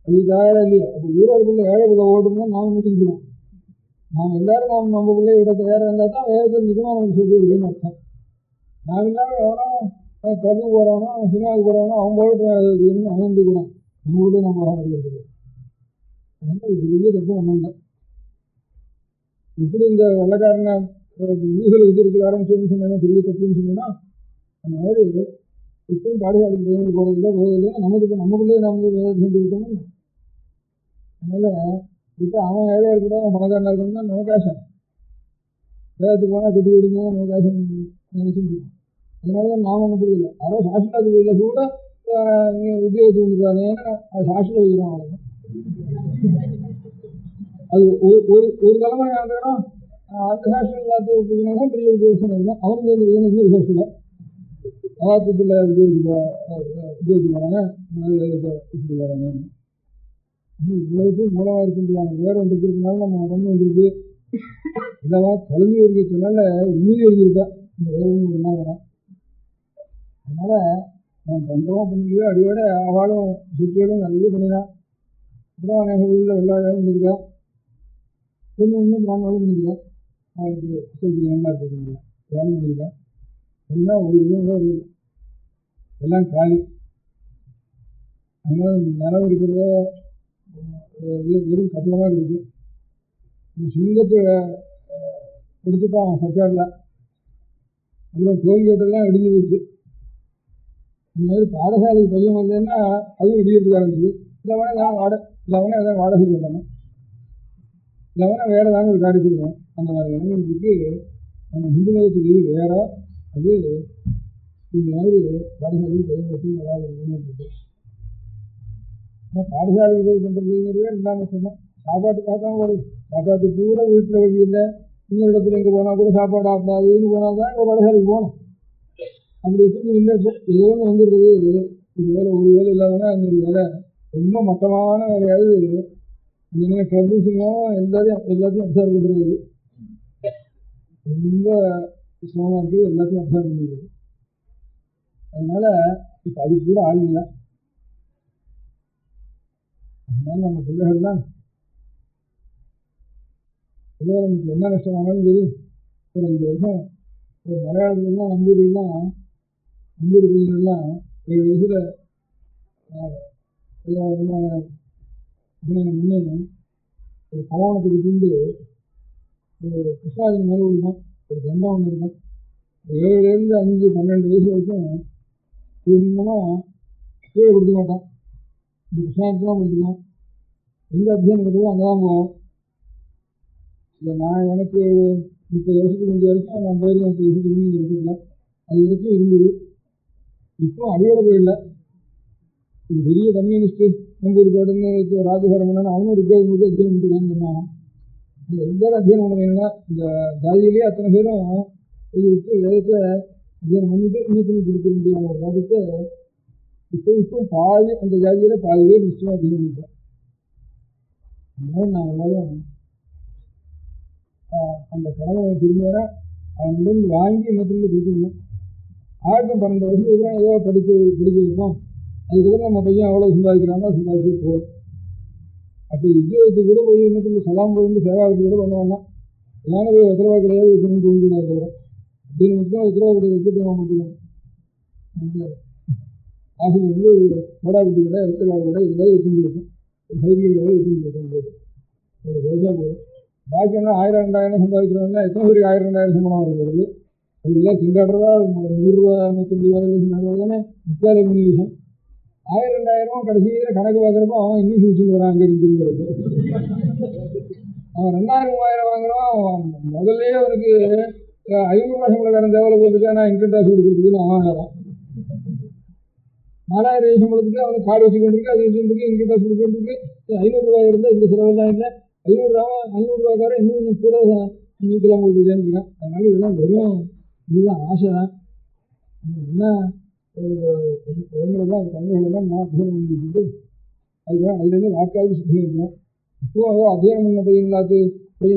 அது தயாராக இல்லையா. அப்போ ஊரார் பிள்ளை ஏழை பிள்ளை ஓடுனா நாம் நினைச்சிருக்கணும். நாம் எல்லாரும் நம்ம பிள்ளைய விட தயாராக இருந்தால் தான் வேதத்தில் நிஜமாக நமக்கு சொல்லி இருக்குன்னு அர்த்தம். நாம் இல்லாமல் எவனோ கிளம்பு போகிறவனோ சினிமாவுக்கு போகிறவனோ அவங்களோட அவன் கூட நம்ம கூட நம்ம இருக்கிறது பெரிய தப்பு நம்ம இல்லை. இப்படி இந்த வெள்ளக்காரனை ஊசல் வச்சிருக்க ஆரம்பிச்சோன்னு சொன்னா பெரிய தப்புன்னு சொன்னீங்கன்னா அந்த மாதிரி இப்பவும் பாடசாலைக்கு பையனுக்கு போகிறதில்லை நமக்கு இப்போ நம்ம பிள்ளைய நம்ம வேலை செஞ்சு விட்டோம்னு. அதனால் விட்டு அவன் ஏழையாக கூட பணக்காரனாக இருக்கணும்னா நமக்கு ஆசை. வேதத்துக்கு போனால் கட்டி விடுங்க நமக்கு ஆசை நினைச்சுட்டு இருக்கோம். அதனால தான் நாம் ஒன்றும் புரியல. அதாவது சாஸ்திராதிபதியில் கூட உத்தியோகத்துக்கு வந்துருக்காங்க, அது சாஸ்திரம் வைக்கிறோம். அவ்வளோதான். அது ஒரு தலைமுறை ஆண்டுனா அந்த சாஸ்திரம் எல்லாத்தையும் ஒப்பிக்கணும் பெரிய உத்தியோகம் இல்லை. அவனுக்கு வந்து வேணும்னு விசேஷம் அவாத்துக்குள்ள உத்தியோகத்துக்கு வராங்க, வச்சுட்டு வராங்க. இவ்வளவுக்கும் மூலமாக இருக்க முடியாது. வேற ஒன்று இருக்கிறதுனால நம்ம உடம்பு வந்துருக்கு. இதெல்லாம் தொலைஞ்சி இருக்கிறதுனால உண்மையை எழுதியிருப்பேன் இந்த வேதம் ஒன்றா வரான். அதனால் நம்ம பண்ணுறோம் பண்ணலையோ அடியோட அவளும் சுற்றியோடும் நிறைய பண்ணினான். அப்புறம் எங்கள் ஊரில் வெள்ளாடும் பண்ணியிருக்கேன், கொஞ்சம் பிராமணாலும் பண்ணியிருக்கேன். அவளுக்கு சொல்றது நல்லா இருக்கிறதுனால வேணும் பண்ணியிருக்கேன். எல்லாம் ஒரு இதுவும் ஒரு எல்லாம் காலி. அதனால் நிலம் இருக்கிறதோ வெறும் கட்டணமாக இருக்குது. சிங்கத்தை எடுத்துட்டான் சர்க்காரில். அப்புறம் டோல்கேட்டெல்லாம் இடிஞ்சு போச்சு. இந்த மாதிரி பாடசாலைக்கு பையன் வந்தேன்னா அதுவும் இடிக்கிறதுக்கு ஆரம்பிச்சு. இல்லைனா இல்லைனா எதாவது வாடகை சொல்லணும், இல்லைனா வேறு ஏதாவது ஒரு காரியத்து விடணும். அந்த மாதிரி இளைஞர்களுக்கு நம்ம இந்து மதத்துக்கு இது வேற. அது இந்த மாதிரி பாடசாலைக்கு பையன் வச்சு வராது இளைஞர்களுக்கு. ஆனால் பாடசாலைக்கு போய் பண்ணுறதுங்கிறதே இல்லாமல் சொன்னோம். சாப்பாட்டுக்காக தான் ஒரு சாப்பாட்டு பூரா வீட்டில் வழி இல்லை. இன்னொரு இடத்துல எங்கே போனால் கூட சாப்பாடு ஆப்பாதுன்னு போனால் தான் எங்கள் பாடசாலைக்கு போகணும். அப்படி வச்சு இல்லை. இப்போ ஏதோ ஒன்று வந்துடுறது. ஒரு வேலை இல்லாதனா இன்னொரு வேலை ரொம்ப மட்டமான வேலையாவது அந்த ட்ரபிள்ஸுங்களும் எல்லாத்தையும் அப்சர்வ் பண்ணுறது ரொம்ப சிரமமாக இருக்குது. எல்லாத்தையும் அப்சர்வ் பண்ணுறது. அதனால் இப்போ அதுக்கு கூட ஆள் இல்லை. அதனால நம்ம பிள்ளைகள்லாம் ஏதோ நமக்கு என்ன கஷ்டமானாலும் சரி ஒரு 5 வருஷம் ஒரு மலையாளத்துலாம் நம்பூர் பையனெல்லாம் 7 வயசில் ஏதோ உபநயனம் பண்ணி ஒரு கவானத்துக்கு தீண்டு ஒரு கிருஷ்ணாஜன் மேலே விடுக்கும், ஒரு தண்டம் ஒன்று இருக்கும். 7லேருந்து 5, 12 வயசு வரைக்கும் பூர்ணமாக கீழே கொடுக்க மாட்டான். இந்த கிருஷ்ணாஜன் கொடுத்துக்கலாம். எங்கே அத்தியானம் நடக்குதோ அங்கே தான் போவோம். இல்லை நான் எனக்கு 30 வருஷத்துக்கு முந்தைய வரைக்கும் நான் போயிருக்கேன். 30 வருஷத்துக்கு முந்தைய இருக்கிறதுல அது வரைக்கும் இருந்தது. இப்போ அடியோட போயிடல. இது பெரிய கம்யூனிஸ்ட்டு நம்பூருக்காடுன்னு ராஜகரமணன் அவனும் இருக்காது முழுக்க அத்தியானம் பண்ணிருக்கான்னு சொன்னாங்க. எல்லாரும் அத்தியானம் பண்ணுறீங்கன்னா இந்த ஜாதியிலேயே அத்தனை பேரும் எழுதி விட்டு வேதத்தை அத்தியானம் பண்ணிட்டு இன்னொருத்தனுக்கு கொடுக்க முடியாத ஒரு ராஜத்தை இப்போ பாதி அந்த ஜாதியில் பாதி பேர் நிச்சயமாக அத்தியானம் பண்ணிருப்பேன். அந்த மாதிரி நான் எல்லாரும் அந்த கடமை திரும்ப அவன் வாங்கி இன்னொருத்தருக்கு கொடுத்துருந்தோம். 12 வருஷத்துக்கு அப்புறம் ஏதோ படிக்க வைப்போம். அதுக்கப்புறம் நம்ம பையன் அவ்வளோ சம்பாதிக்கிறாங்கன்னா சம்பாதிச்சு போகும். அப்போ உத்தியோகத்துக்கு கூட போய் இன்னொரு சலாம் போயிட்டு சேவாவுக்கு கூட பண்ண வேண்டாம். எல்லாமே போய் உத்தரவா கிடையாது வைக்கணும்னு தோன்றிடும். அதுக்கப்புறம் அப்படின்னு மட்டும் உத்தரவா கிடையாது வச்சுட்டு நம்ம மட்டும் ஆசிரியர் வந்து மோடாக்குட்டி கடை உத்தரவா கடை ஏதாவது வச்சுட்டு இருக்கும். ஒரு சைக்கிள் கடை வச்சுட்டு இருக்கும் போது ஒரு பைசா போகும். பாக்கி என்ன 1000, 2000 சம்பாதிக்கிறாங்கன்னா எத்தனை பேருக்கு 1000, 2000 சம்பளம் வருகிறது? அதுக்கெல்லாம் திண்டாடுறதா 100 ரூபா 150 ரூபா தானே 3 விஷயம். 1000, 2000 கடைசியில் கணக்கு பார்க்குறப்போ அவன் இங்கிலீஷ் வச்சுட்டு வரான். அங்கே இருக்கிறது அவன் 2000, 3000 வாங்குறான். முதல்ல அவனுக்கு 500 ரூபா சம்பளக்காரன் தேவையில்லை போட்டுட்டு நான் இன்கம் டேக்ஸ் கொடுக்குறதுக்குன்னு அவன் வாங்குறான். 4000 சம்பளத்துக்கு அவனுக்கு கார்டு வச்சு கொண்டிருக்கு, அது வச்சுருக்கு, இன்கம் டேக்ஸ் கொடுத்துருக்கு. 500 ரூபாய் இருந்தால் இந்த செலவெல்லாம் இல்லை. 500 ரூபாக்காரன் இன்னும் கொஞ்சம் கூட நீக்கலாம் கொடுக்குறேன்னு இருக்கான். அதனால இதெல்லாம் வெறும் இதுதான் ஆசை தான். என்ன குழந்தைகள்லாம் குழந்தைகளெல்லாம் நான் அத்தியானம் பண்ணி வச்சுட்டு அதுக்கப்புறம் அதுலேருந்து வாக்காவது சுற்றி இருக்கணும். இப்போ அத்தியானம் பண்ண பையன்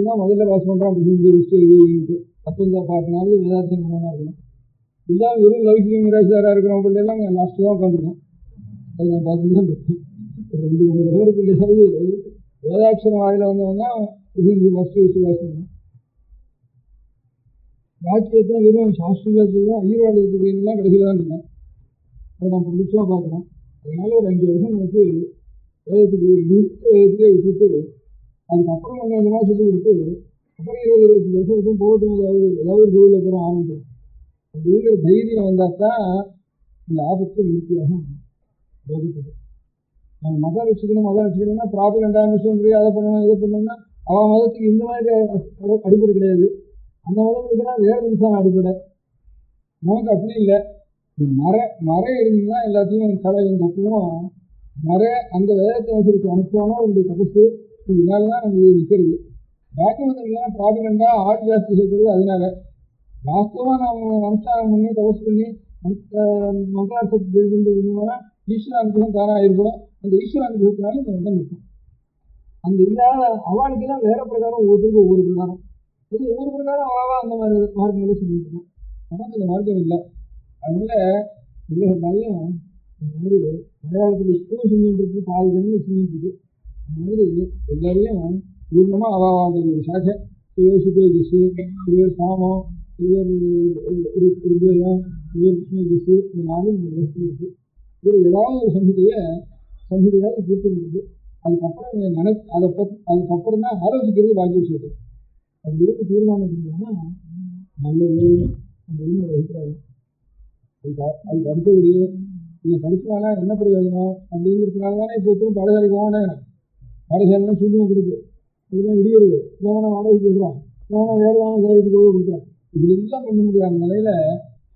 தான் முதல்ல பாஸ் பண்ணுறான். அப்படி அப்போ இந்த 10 நாள் வேதாத்தியம் பண்ணாமல் இருக்கணும். இல்லாமல் வெறும் லௌகிக மிராஜாராக இருக்கிறவங்க பிள்ளைலாம் நான் லாஸ்ட்டு தான் உட்காந்துருக்கேன். அது நான் பார்த்துட்டு தான் இருக்கேன். ஒரு 2-3 தடவை பிள்ளைகள் வேதாட்சரம் வாயில் வந்தவங்க ஃபஸ்ட்டு வச்சு பாஸ் பண்ணேன். வாக்கியத்தை வெறும் சாஸ்திரத்தில் தான் ஐயர்வாதத்துலாம் கடைசியில் தான் இருக்கேன். அதை நான் புதுசாக பார்க்குறேன். அதனால ஒரு 5 வருஷம் நமக்கு வேதத்துக்கு வேதத்திலே விட்டுட்டு அதுக்கப்புறம் கொஞ்சம் கொஞ்சமாக சொல்லி கொடுத்து அப்புறம் 20-25 வருஷத்துக்கும் போகட்டும் ஏதாவது ஒரு தொழில் அப்புறம் ஆரம்பிக்கும் அப்படிங்கிற தைரியம் வந்தால் தான் இந்த ஆபத்து நிறுத்தியாகும் போகுது. நம்ம மதம் வச்சுக்கணும்னா ப்ராப்பர் விஷயம் அதை பண்ணணும் இதை பண்ணணும்னா அவன் மதத்துக்கு இந்த மாதிரி அடிப்படை கிடையாது. அந்த மதம் இருக்குன்னா வேறு நிமிஷம் அடிப்படை. நமக்கு அப்படி இல்லை. மறை இருந்துதான் எல்லாத்தையும் கலையும் தப்புவோம். அந்த வேதத்தை வசதிக்கு அனுப்புவானோ அவருடைய தபசு இதனால தான் நம்ம நிற்கிறது. பாக்கியமத்தெல்லாம் ப்ராபிகண்டா ஆள் ஜாஸ்தி சேர்க்கிறது. அதனால வாஸ்தவமாக நம்ம அனுஷ்டானம் பண்ணி தபசு பண்ணி மந்திரார்த்தத்தை தெரிஞ்சுன்னா ஈஸ்வர அனுகிரகம் தானாக ஏற்படும். அந்த ஈஸ்வர அனுகிரகத்தினால இந்த மதம் நிற்கும். அந்த இல்லாத அவளுக்கெல்லாம் வேற பிரகாரம் ஒவ்வொருத்தருக்கும் ஒவ்வொரு பிரகாரம் ஒவ்வொரு பிரகாரம் அவாவா அந்த மாதிரி மார்க்கங்களை சொல்லிட்டு இருக்கேன். நமக்கு அந்த மார்க்கம் இல்லை. அதனால பிள்ளைகள்னாலையும் இந்த மாதிரி மலையாளத்தில் இப்பவும் செஞ்சுட்டு பாதி ஜனங்கள் செஞ்சுட்டு அந்த மாதிரி எல்லாரையும் பூர்ணமாக அவாவாத ஒரு சாக்கை சிறுவர் சுக்ரஜிஸு, சிறுவர் சாமம், சிறுவர் ருக்வேதம், சிறுவர் கிருஷ்ணஜிஸு, இந்த 4 நம்ம தேசத்தில் இருக்குது. இதில் ஏதாவது ஒரு சங்கீதையாவது பூர்த்தி இருக்குது. அதுக்கப்புறம் அதுக்கப்புறம் தான் ஆலோசிக்கிறது பாக்கி விஷயத்தை அப்படி இருந்து தீர்மானம் செஞ்சோம்னா நல்லது அப்படின்னு ஒரு அபிப்பிராயம். அதுக்கு அடுத்தபடி இதை படிச்சுனால என்ன பிரயோஜனம் அப்படிங்கிறதுனால தானே இப்போ ஒருத்தரும் பாடசாலைக்கு போகணும். பாடசாலைலாம் சூழ்நிலை கொடுக்கு இதுதான் இடியுது. இவனை வாடகைக்கு விடுறான், இவனை வேறுவான வேலைக்கு கொடுக்குறான். இப்படி எல்லாம் பண்ண முடியாத நிலையில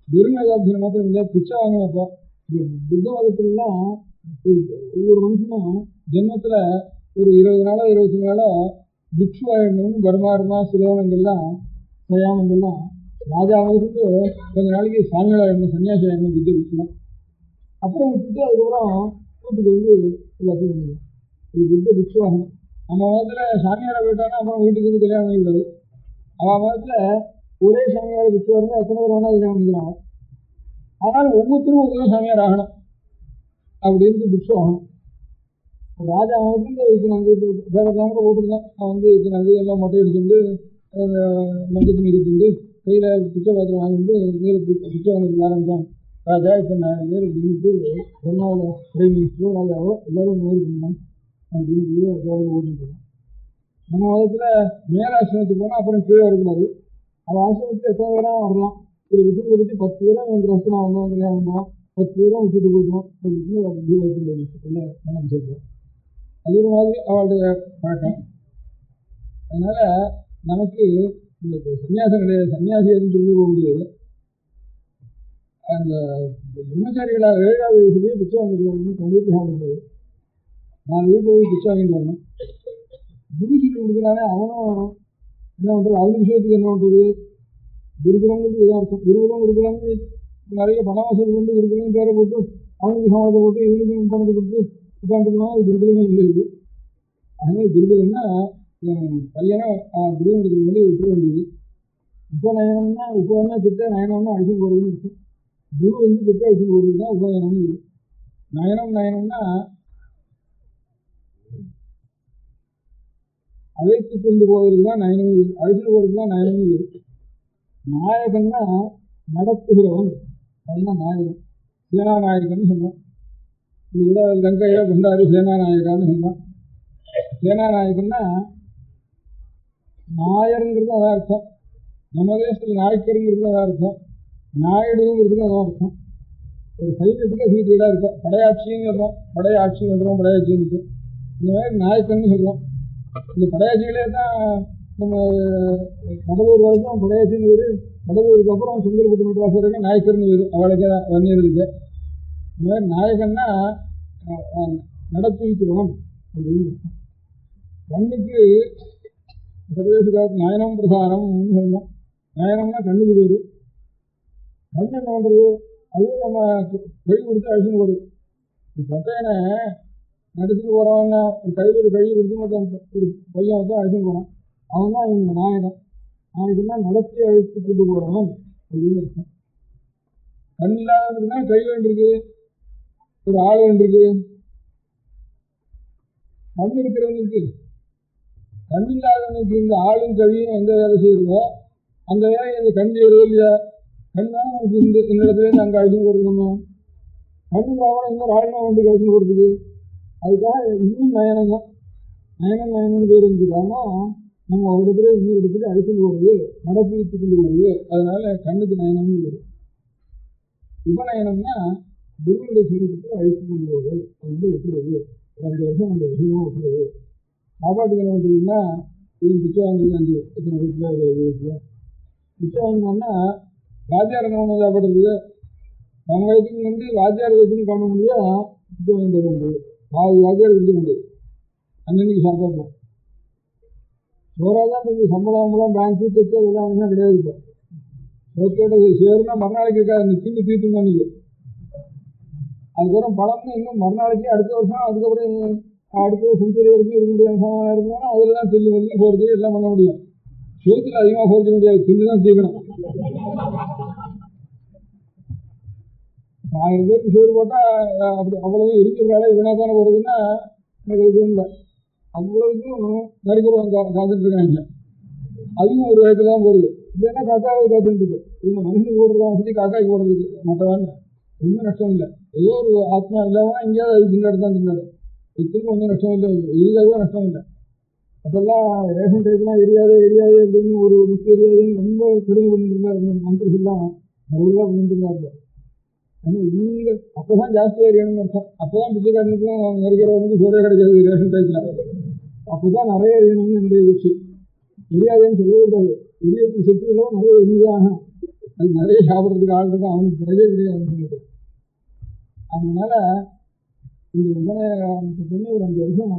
வெறும் வேதாத்தியம் மாத்திரம் இல்லை, பிச்சை வாங்கினப்போ இந்த புத்த மதத்துலலாம் ஒவ்வொரு மனுஷனும் ஜென்மத்தில் ஒரு 20 நாளோ 25 நாளோ பிக்ஷு ஆயிடணும்னு பர்மாருமா சிலோனங்கள்லாம் சயானங்கள்லாம் ராஜா வந்து கொஞ்ச நாளைக்கு சாமிகள் ஆயிடணும், சன்னியாசி ஆயிடணும் புத்த பிக்ஷுலாம். அப்புறம் விட்டுட்டு அதுக்கப்புறம் வீட்டுக்கு வந்து எல்லாத்தையும் பண்ணுது. இது புத்த பிக்ஷு ஆகணும். நம்ம மதத்தில் சாமியாரை போயிட்டாங்கன்னா அப்புறம் வீட்டுக்கு வந்து கல்யாணம் பண்ணிக்கூடாது. அவன் மதத்தில் ஒரே சாமியாரை பிக்ஷு இருந்தால் எத்தனை பேர் வேணால் கல்யாணம் பண்ணிக்கிறாங்க. ஆனால் ஒவ்வொருத்தரும் ஒவ்வொரு சாமியார் ஆகணும் அப்படின்னு பிக்ஷு ஆகணும். ராஜா வந்து இத்தனை பேரெல்லாம் கூட போட்டுருந்தான். அவன் வந்து இத்தனை எல்லாம் மொட்டை அடிச்சுட்டு மஞ்சள் துணி கட்டிட்டு கையில் பிச்சை பாத்திரம் வாங்கிட்டு நேரத்து பிச்சை வாங்கிட்டு ஆரம்பித்தான். ராஜா இத்தனை நேரம் அப்படின்ட்டு பொண்ணாவில் பிரைம் மினிஸ்டரோ ராஜாவோ எல்லோரும் இந்த மாதிரி பண்ணலாம் அப்படின்னு ஓடிட்டு இருக்கான். நம்ம மதத்தில் மேலாசிரமத்துக்கு போனால் அப்புறம் கீழே வரக்கூடாது. அது ஆசிரமத்துக்கு எத்தனை பேராக வரலாம். ஒரு விஷயத்தை பற்றி 10 பேரும் என் ரசனா வந்தோம், கல்யாணம் வந்தோம், 10 பேரும் விட்டுட்டு போயிட்டோம் அப்படின்னு கணக்கு சொல்கிறோம். அது ஒரு மாதிரி அவளுடைய பழக்கம். அதனால நமக்கு இந்த சன்னியாசம் கிடையாது. சன்னியாசி எதுவும் சொல்லி போக முடியாது. அந்த பிரம்மச்சாரிகளாக 7வது வயசுலேயே பிச்சை வாங்கிட்டு தன் வீட்டில் சாப்பிடுறது. 4 வீட்டில் போய் பிச்சை வாங்கிட்டு வரணும். குரு சொல்லி கொடுக்குறானே அவனும் என்ன பண்ணுறது, அவனுக்கு விஷயத்துக்கு என்ன பண்ணுறது. குருகுலங்களுக்கு இதாக இருக்கும். குருகுலம் கொடுக்குறாங்க, நிறைய பணம் வசூல் கொண்டு குருகுலம் பேரை போட்டு அவனுக்கு சம்பளத்தை போட்டு இவனுக்கு பணத்தை கொடுத்து உட்காந்துக்கணும். அது குருகுலமே இல்லை. இது அதனால குருகுலம்னா பையனை குருகுலத்துக்கு வேண்டி விட்டுற வேண்டியது. உபநயனம்னா உபநயனா கிட்ட, நயனம்னா அழிச்சு போகிறதுன்னு இருக்கும். குரு கிட்ட அழிச்சு போகிறது தான் உபநயனம்னு இது. நயனம்னா அழைத்து கொண்டு போவதற்கு தான் நயனம், அழைச்சிட்டு போகிறதுக்கு தான் நயனம் இருக்கு. நாயகன்னா நடத்துகிறவன், அதுதான் நாயகன். சேனாநாயகன்னு சொன்னான். இது கூட லங்கையில கொண்டாடி சேனாநாயகான்னு சொன்னான். சேனாநாயகன்னா நாயருங்கிறது அதான் அர்த்தம். நம்ம தேசத்தில் நாயக்கருங்கிறது அதான் அர்த்தம். நாயுடுங்கிறதுக்கு அதான் அர்த்தம். ஒரு சைன்யத்துக்கு அது வீடாக இருக்கும். படையாட்சின்னு சொல்கிறோம், படையாட்சின்னு சொல்கிறோம், படையாட்சின்னு இருக்கும். இந்த மாதிரி நாயக்கன்னு சொல்கிறோம். இந்த படையாட்சிகளே தான் நம்ம கடலூர் வரைக்கும் படையாட்சின்னு வேறு, கடலூருக்கு அப்புறம் சுந்தரபுத்தி மெட்ராஸ் வரைக்கும் நாயக்கர்னு வேறு, அவளுக்கு வன்னியர்களுக்கு. இந்த மாதிரி நாயகன்னா நடத்திக்கிறவன் அப்படின்னு. கண்ணுக்கு சர்வேச காலத்து நயனம் பிரசாரம்னு சொல்லணும். நயனம்னா கண்ணுக்கு பேர். கண் என்ன பண்ணுறது, அதுவும் நம்ம கை கொடுத்து அழிச்சுன்னு போடுது. பட்டையனை நடத்திட்டு போகிறவங்க கையில் ஒரு கை கொடுத்து ஒரு பையன் வந்து அழிச்சுன்னு போகிறான். அவன் தான் இவங்க நாயகன். நாயகன்னா நடத்தி அழைத்து கொண்டு போகிறவன் அப்படின்னு இருக்கும். கண் இல்லாததுன்னா கை வேண்டியிருக்கு, ஒரு ஆள் வேண்டியிருக்கு. கண் இருக்கிறவங்களுக்கு, கண் இல்லாதவனுக்கு இந்த ஆளும் கழியும் எந்த வேலை செய்யுதோ அந்த வேலை இந்த கண் செய்யறதோ இல்லையா. கண் தான் நமக்கு இந்த இடத்துலேருந்து அங்கே அழிச்சுன்னு போகிறது. நம்ம கண் இல்லாமல் இன்னொரு ஆளுநர் வந்து அழிச்சுன்னு போகிறதுக்கு. அதுக்காக இன்னும் நயனம் தான். நயனம் பேர் இருந்துக்காம நம்ம ஒரு இடத்துல இன்னொரு இடத்துல அழிச்சுன்னு போகிறது, நடப்பிடித்து கொண்டு போகிறது. அதனால கண்ணுக்கு நயனம்னு பேர். உபநயனம்னா குருவுடைய சரீரத்தை அழித்து கொண்டு போவது, அது விட்டுறது. ஒரு 5 வருஷம் அந்த விஷயமாக விட்டுறது. சாப்பாட்டுக்கு என்ன பண்ணுறதுன்னா, இது பிச்சை வாங்குறது 5 இத்தனை வீட்டில் வீட்டில் பிச்சை வாங்கினோம்னா வாத்தியார் என்ன ஒன்று சாப்பிட்றதுக்கு நம்ம வயதுக்கு வந்து வாத்தியார் வயதுன்னு காண முடியாது. பிச்சை வாங்கிட்டு வர வேண்டியது. வாத்தியார் விடுக்க வேண்டியது. அன்னன்னைக்கு சாப்பாடு சோறாக தான் இருக்குது. சம்பளம் பேங்க்கு செக்கு அதெல்லாம் என்ன கிடையாது. இப்போ சோத்தோட சேருனா மறுநாளைக்கு இருக்காது, நிற்கின்னு தீர்த்து தான் நிற்கும். அதுக்கப்புறம் பழம்னு இன்னும் மறுநாளைக்கு அடுத்த வருஷம், அதுக்கப்புறம் அடுத்த செஞ்சுரி வரைக்கும் இருக்க முடியாது. சமாதானம் இருக்கணும்னா அதில் தான் தில்லு வந்து போகிறது எல்லாம் பண்ண முடியும். சோத்தில் அதிகமாக போர்க்க முடியாது, தில்லு தான் தீர்க்கணும். 1000 பேருக்கு சோறு போட்டால் அப்படி அவ்வளவு இருக்கிற வீணாக தானே போகிறதுன்னா எனக்கு இது இல்லை. அவ்வளவுக்கும் நரிக்கிறவங்க காத்துட்டு இருக்காங்க. அதுவும் ஒரு வயதுல தான் போடுது. இல்லைன்னா காக்காவை காத்துட்டு இருக்கு. இவங்க மனுஷனுக்கு போடுறதா வசதி காக்காய்க்கு போடுறதுக்கு மற்றவாங்க ஒன்றும் நஷ்டம் இல்லை. ஏதோ ஒரு ஆத்மா இல்லாமல் எங்கேயாவது அது திண்டாடு தான் திண்டாடு. இதுக்கு ஒன்றும் நஷ்டம் இல்லை, எரியாவே நஷ்டம் இல்லை. அப்பெல்லாம் ரேஷன் டைப்லாம் எரியாது அப்படின்னு ஒரு முக்கிய எரியாதுன்னு ரொம்ப கடுமை பண்ணிட்டு இருந்தாரு மந்திரிகள்லாம். நிறையா பண்ணிட்டு இருந்தாரு. ஆனால் இவங்க அப்போதான் ஜாஸ்தியாக எரியணும்னு அர்த்தம். அப்போதான் பிச்சைக்காரனுக்கும் நெருக்கிறவனுக்கு சோறே கிடைக்காது ரேஷன் டைப்பில். அப்போதான் நிறைய எரியணும்னு என்னுடைய விஷயம். எரியாதுன்னு சொல்லவே கூடாது. எரியத்துக்கு சக்தி உள்ளவன் நிறைய எரிதான். அது நிறைய சாப்பிட்றதுக்கு ஆள் இருக்கும், அவனுக்கு கிடையவே கிடையாதுன்னு சொல்லிட்டு. அதனால இந்த உபநயனத்தை பண்ணி ஒரு 5 வருஷம்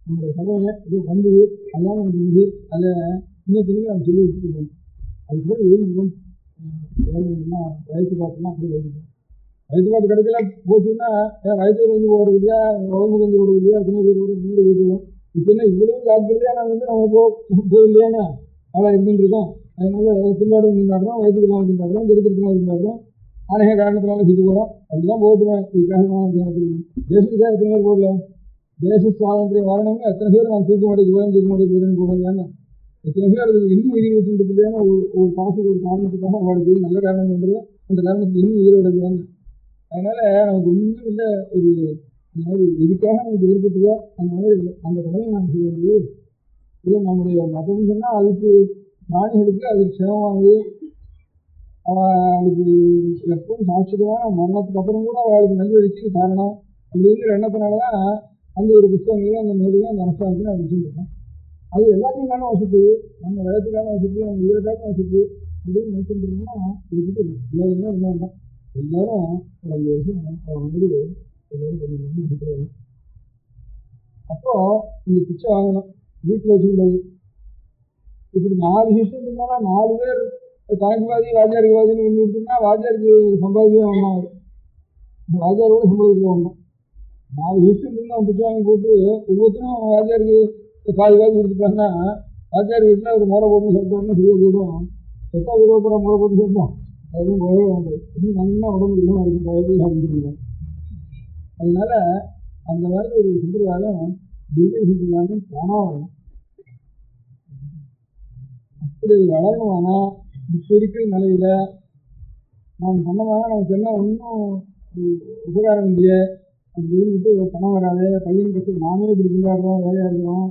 நம்முடைய கடவுளை இது வந்தது. அதெல்லாம் நமக்கு இது அதை இன்னொருத்தருக்கு நம்ம சொல்லி வச்சுட்டு போகணும். அது கூட எழுதிக்கணும். எல்லாம் வயசு பாட்டுலாம் அப்படி எழுதிக்கணும். வயசு பாட்டு கிடைக்கல போச்சுன்னா வயசுல வந்து போகிறது இல்லையா, உடம்புக்கு வந்து போடுறது இல்லையா, எத்தனை பேர் கூட வீடு போயிடுவோம். இப்போ என்ன இவ்வளவு ஜாக்கிரதையா நம்ம நம்ம போயிடலையானா அவ்வளோ இருந்துட்டு இருக்கோம். அதனால திண்டாடு திண்டாடுறோம், வயசுக்கு திண்டாடுறோம், திருத்திருக்கலாம் திண்டாடுறோம், அநேக காரணத்தினால சுற்றி போகிறோம். அப்படிதான் போட்டுவேன். இதுக்காக தேசத்துக்காக எத்தனை பேர் போடல. தேச சுவாதந்திரம் வரணும்னு எத்தனை பேர் நான் தூக்க மாட்டேக்கு போகிறேன்னு போகலையான்னு எத்தனை பேர் அதுக்கு இன்னும் உயிர் விட்டு இல்லையான்னு ஒரு காசுக்கு ஒரு காரணத்துக்காக அவளுக்கு நல்ல காரணம் பண்ணுறது, அந்த காரணத்துக்கு இன்னும் உயிரோட இல்லையான்னு. அதனால நமக்கு ஒன்றும் இல்லை. ஒரு இந்த மாதிரி எதுக்காக நமக்கு ஏற்பட்டுதோ அந்த மாதிரி அந்த கடமையை நாம் செய்ய வேண்டியது இது நம்முடைய மதம் சொன்னால் அதுக்கு பிராணிகளுக்கு அது க்ஷேமமானது. அவளுக்கு எப்பவும் சாட்சியமான மரணத்துக்கு அப்புறம் கூட அவளுக்கு நல்வழிக்கு காரணம் அப்படிங்கிற எண்ணத்தினால தான் அந்த ஒரு புத்தகங்களையும் அந்த நூலையும் அந்த அனுஷ்டானத்தையும் நான் வச்சுருக்கேன். அது எல்லாத்தையும் வசதி, நம்ம வயத்துக்கான வசதி, நம்ம உயிரக்கான வசதி அப்படின்னு நினைச்சுட்டு இருந்தோம்னா இது பற்றி எல்லாருமே என்ன வேண்டாம். எல்லாரும் ஒரு 5 வருஷம் அவன் மாதிரி எல்லாரும் கொஞ்சம் நினைக்கிறாங்க. அப்போ இந்த பிச்சை வாங்கணும், வீட்டில் வச்சுக்கூடாது. இப்படி 4 சிஸ்டம் இருந்தாலும் 4 பேர் தாய்க்குவாதி வாத்தியாருக்கு வாதின்னு ஒன்று கொடுத்துருந்தா வாத்தியாருக்கு சம்பாதிக்கவே வேண்டாம். வாத்தியாரோட சம்பாதிக்க வேண்டாம். 4 சிஸ்டம் இருந்தால் பிச்சை வாங்கி போட்டு ஒவ்வொருத்தரும் வாத்தியாருக்கு பாதி கொடுத்துட்டாங்கன்னா வாத்தியார் வீட்டில் ஒரு முறை போட்டு சேர்த்தோம்னா சரியாக போயிடும். செத்தா விடுவோம் முறை போட்டு சேர்த்தோம் அதுவும் போகவே வேண்டாம். இன்னும் நல்லா உடம்பு இன்னும் இருக்கும், பயத்தில் சாப்பிட்டுருக்கோம். அதனால அந்த மாதிரி ஒரு சம்பிரதாயம் திவ்ய சம்பிரதாயம் போனால் அப்படி அது வளரணுமானா இப்போ இருக்கிற நிலையில நாம் பண்ணோம்னா நமக்கு என்ன ஒன்றும் உபகாரம் இல்லையே அப்படின்னு பணம் வராது. பையன் கஷ்டம் நாமே இப்படி கொண்டாடுறோம், வேலையாக இருக்கிறோம்,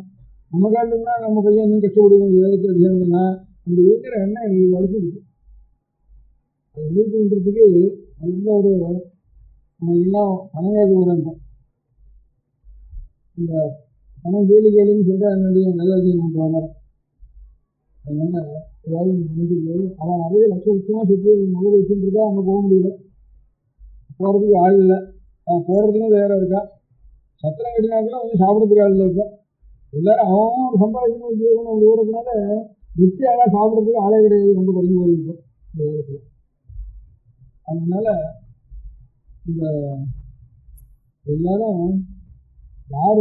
நம்ம காட்டுனா நம்ம பையன் இன்னும் கஷ்டப்படுவோம், ஏதாவது அதிகாரம்னா அந்த இருக்கிற எண்ணம் எங்களுக்கு வளர்ச்சி இருக்கு. அது வீட்டு பண்ணுறதுக்கு நல்ல ஒரு நம்ம எல்லாம் பணங்காது உரம். இந்த பணம் கேள்வி கேள்வின்னு சொல்கிறா என்னுடைய நல்ல அதிகம் பண்ணுறாங்க. அதனால ஏதாவது நினைக்கிறது அவன் நிறைய லட்சமாக சுற்றி முதல் வச்சுட்டு இருக்கா, அங்கே போக முடியல, போகிறதுக்கு ஆள் இல்லை. அவன் போகிறதுக்கும் வேற இருக்கா. சத்திரம் கட்டினாக்கூட சாப்பிட்றதுக்கு ஆள் இல்லை. இப்போ எல்லாரும் அவன் ஒரு சம்பாதிக்கணும் உத்தியோகம் அப்படி ஓடுறதுனால நித்தியால சாப்பிட்றதுக்கு ஆளே கிடையாது, ரொம்ப குறைஞ்சி போயிருக்கும் இந்த நேரத்தில். அதனால இந்த எல்லாரும் யார்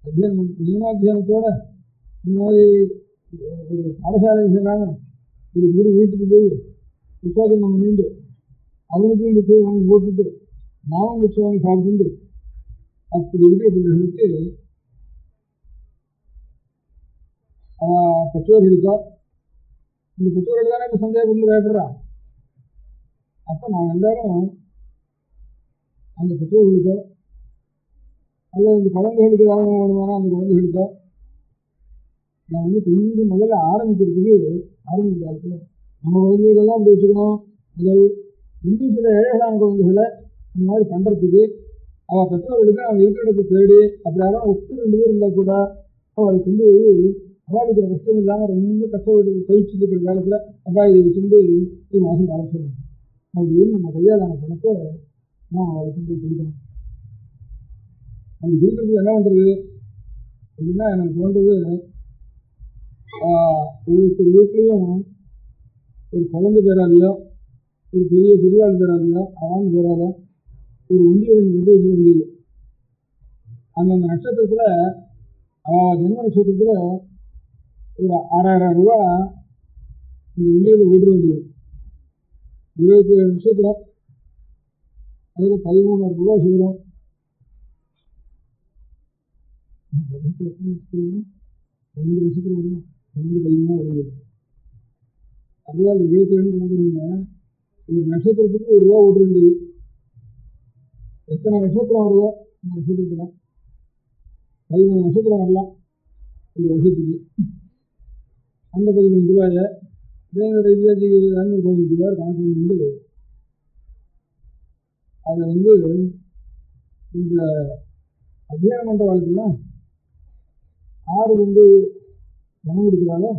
அத்தியானம் நியமாத்தியானத்தோட இந்த மாதிரி ஒரு பாடசாலை செய்கிறாங்க, ஒரு குரு வீட்டுக்கு போய் புத்தகம் நம்ம நீண்டு அவனுக்கும் புத்தகம் வாங்கி போட்டுட்டு நாமும் புத்தகம் வாங்கி சாப்பிட்டு அப்படி இருக்கிற பிள்ளைகளுக்கு பெற்றோர்களுக்கோ இந்த பெற்றோர்கள் தானே இப்போ சந்தேகப்பட்டு பயப்படுறான். அப்போ நான் எல்லாரும் அந்த பெற்றோர்களுக்கோ அல்லது இந்த குழந்தைகளுக்கு ஏதாவது வேணுமானா அந்த குழந்தைகளுக்கோ நான் கொஞ்சம் முதல்ல ஆரம்பிக்கிற காலத்தில் நம்ம குழந்தைகளெல்லாம் அப்படி வச்சுக்கணும். முதல் இன்னும் சில ஏழைகளான குழந்தைகளை இந்த மாதிரி பண்ணுறதுக்கு அவள் பெற்றோர்களுக்கு அவன் இருக்கிற இடத்தை தேடி அப்படி யாரும் 2 பேர் இருந்தால் கூட அவளை கொண்டு போய் அவளுக்கு கஷ்டம் இல்லாமல் ரொம்ப கஷ்டப்பட்டு பயிற்சிட்டு இருக்கிற காலத்தில் அப்பா இதை வச்சுட்டு 1 மாதம் காலம் சொல்லணும் அப்படின்னு நம்ம கையாளான பணத்தை நான் அவளை கொண்டு போய் கொடுக்கணும். அப்படி கொடுக்குறதுக்கு என்ன பண்ணுறது அப்படின்னா எனக்கு தோன்றது, ஒவ்வொரு வீட்லேயும் ஒரு குழந்தை பேராலையோ ஒரு பெரியவாள் பேராலையோ ஆண் பேரால ஒரு உண்டியல் கொண்டு வச்சுக்க வேண்டியது. அந்தந்த நட்சத்திரத்தில் ஜென்ம நட்சத்திரத்தில் ஒரு 6000 ரூபா இந்த உண்டியலில் விட வேண்டியது. 27 நட்சத்திரம் அதில் 13,000 ரூபா சேரும். 12 நட்சத்திரம் வரும், 12-13 வருது. அதனால 22 கணக்குறீங்க, ஒரு நட்சத்திரத்துக்கு 1 ரூபா விட வேண்டியது. எத்தனை நட்சத்திரம் வருதோ இந்த நட்சத்திரத்தில் 13 நட்சத்திரம் வரலாம் ஒரு வருஷத்துக்கு. அந்த 13 ரூபாயை வேறு ரீதியாக 215 ரூபாய் கணக்கு பண்ணிட்டு அதை இந்த அத்தியானம் பண்ணுற வாழ்க்கையில் யார் பணம் கொடுக்குறாங்களோ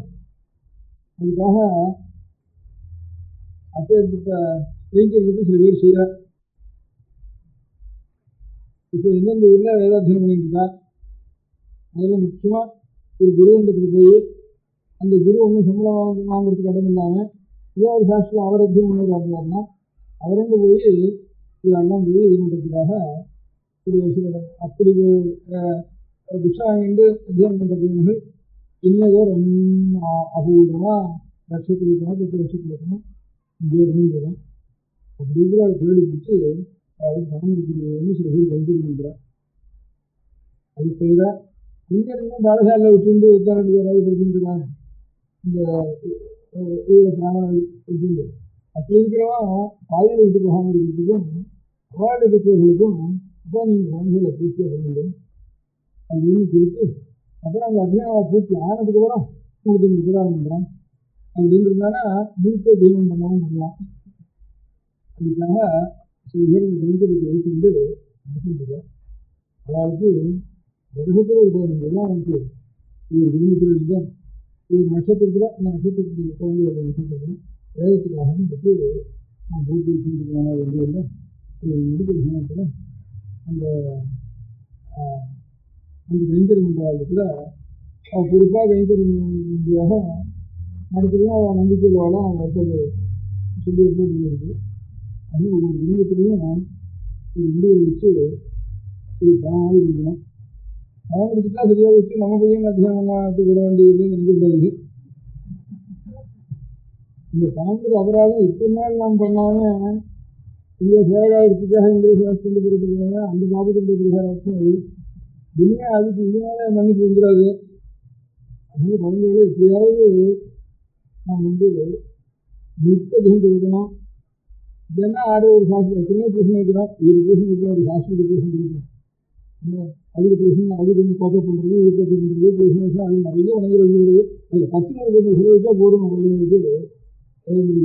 அதுக்காக அப்பேற்பட்ட வைக்கிறதுக்கு சில பேர் செய்கிறார். இப்போ எந்தெந்த ஊரில் வேதாத்தியனம் பண்ணிட்டு இருக்கா, அதில் முக்கியமாக ஒரு குருவண்டத்தில் போய் அந்த குரு சம்பளம் வாங்குறதுக்கு இடம் இல்லாமல் ஏதோ ஒரு சாஸ்திரம் அவர் அத்தியனம் பண்ணுறாருன்னா அவரண்டு போய் இதெல்லாம் போய் இது பண்ணுறதுக்காக ஒரு சில அப்படி பிக்ஷா வாங்கிட்டு அத்தியானம் பண்ணுற பையன்கள் இன்னதோ ரொம்ப அபூர்வமாக லட்சத்தில் இருக்கணும், 10 லட்சத்தில் இருக்கணும், இங்கே இருந்துருக்கேன். அப்படி இருக்கிற அவளை தேடி பிடிச்சி அவளுக்கு பணம் கொடுக்குறது சில பேர் கைதிருக்கிறார். அது தவிர கொஞ்சம் பாடசாலையில் விட்டு உத்தரவு யாராவது படிச்சுட்டு இருக்காங்க, இந்த உயிரை பிராணம் படிச்சுட்டு அப்படி இருக்கிறவன் பாதையில் விட்டு போகாமல் இருக்கிறதுக்கும் அவளுடைய பெற்றோர்களுக்கும் அப்போ நீங்கள் குழந்தைகளை பூர்த்தியாக பண்ணணும் அப்படின்னு குறித்து அப்புறம் அந்த அத்தியானம் பூர்த்தி ஆனதுக்கப்புறம் உங்களுக்கு இந்த உபகாரம் பண்ணுறோம் அப்படின்னு இருந்தானா முழுக்க தெய்வம் பண்ணவும் பண்ணலாம். அதுக்காக சில பேர் இந்த கைங்கரியை எடுத்துட்டு நடத்திட்டு அவளுக்கு வருஷத்தில் ஒரு 15 எல்லாம் வந்து ஒரு குடும்பத்தில் இருந்தால் ஒரு நட்சத்திரத்தில் அந்த நட்சத்திரத்துக்கு குழந்தையோட நட்சத்திரத்தில் வேதத்துக்காக எடுத்து நான் பூர்த்தி வச்சுருக்கான வந்து முடிக்கிற சமயத்தில் அந்த அந்த கைங்கரி மண்டலத்தில் அவள் குறிப்பாக கைங்கரி மண்டியாக நடத்துலையும் அவள் நம்பிக்கை உள்ளவாலும் அவள் ஏற்பாடு சொல்லி ஏற்பாடு பண்ணியிருக்கு. அது ஒவ்வொரு குடும்பத்துலேயும் ஒரு முடிவை வச்சு இது பணமாக இருக்கணும். பணம் கொடுத்துட்டா சரியாக வச்சு நம்ம பையன் அதிகம் பண்ணாத்து விட வேண்டியதுன்னு நினைக்கக்கூடாது. இந்த பணம்ங்கிற அபராதம் இத்தனை நாள் நாம் பண்ணாமல் இந்த சேகாயத்துக்காக இந்த சாஸ்திரம் கொடுத்துருக்காங்க. அந்த பாபத்துடைய பரிகாரத்தும் அது இனிமே அதுக்கு இதனால மன்னிப்பு வந்துடாது. அதனால குழந்தைகளை எப்படியாவது நாம் வந்து மிக்க தகுந்து விடணும். இதெல்லாம் ஆட ஒரு சாஸ்திரம் எத்தனையோ பிரச்சனை வைக்கிறோம். ஒரு பிரச்சனை வைக்கிறோம், ஒரு சாஸ்திரத்தை பிரச்சனை வைக்கிறோம். அதுக்கு பிரச்சனை அது கொஞ்சம் கோப்பை பண்ணுறது, இது கோப்பை பண்ணுறது, பிரச்சனை அது நிறைய உணர்ந்து வந்துவிடுது. அதில் 10 கொஞ்சம் செலவழிச்சா போதும். குழந்தைங்களுக்கு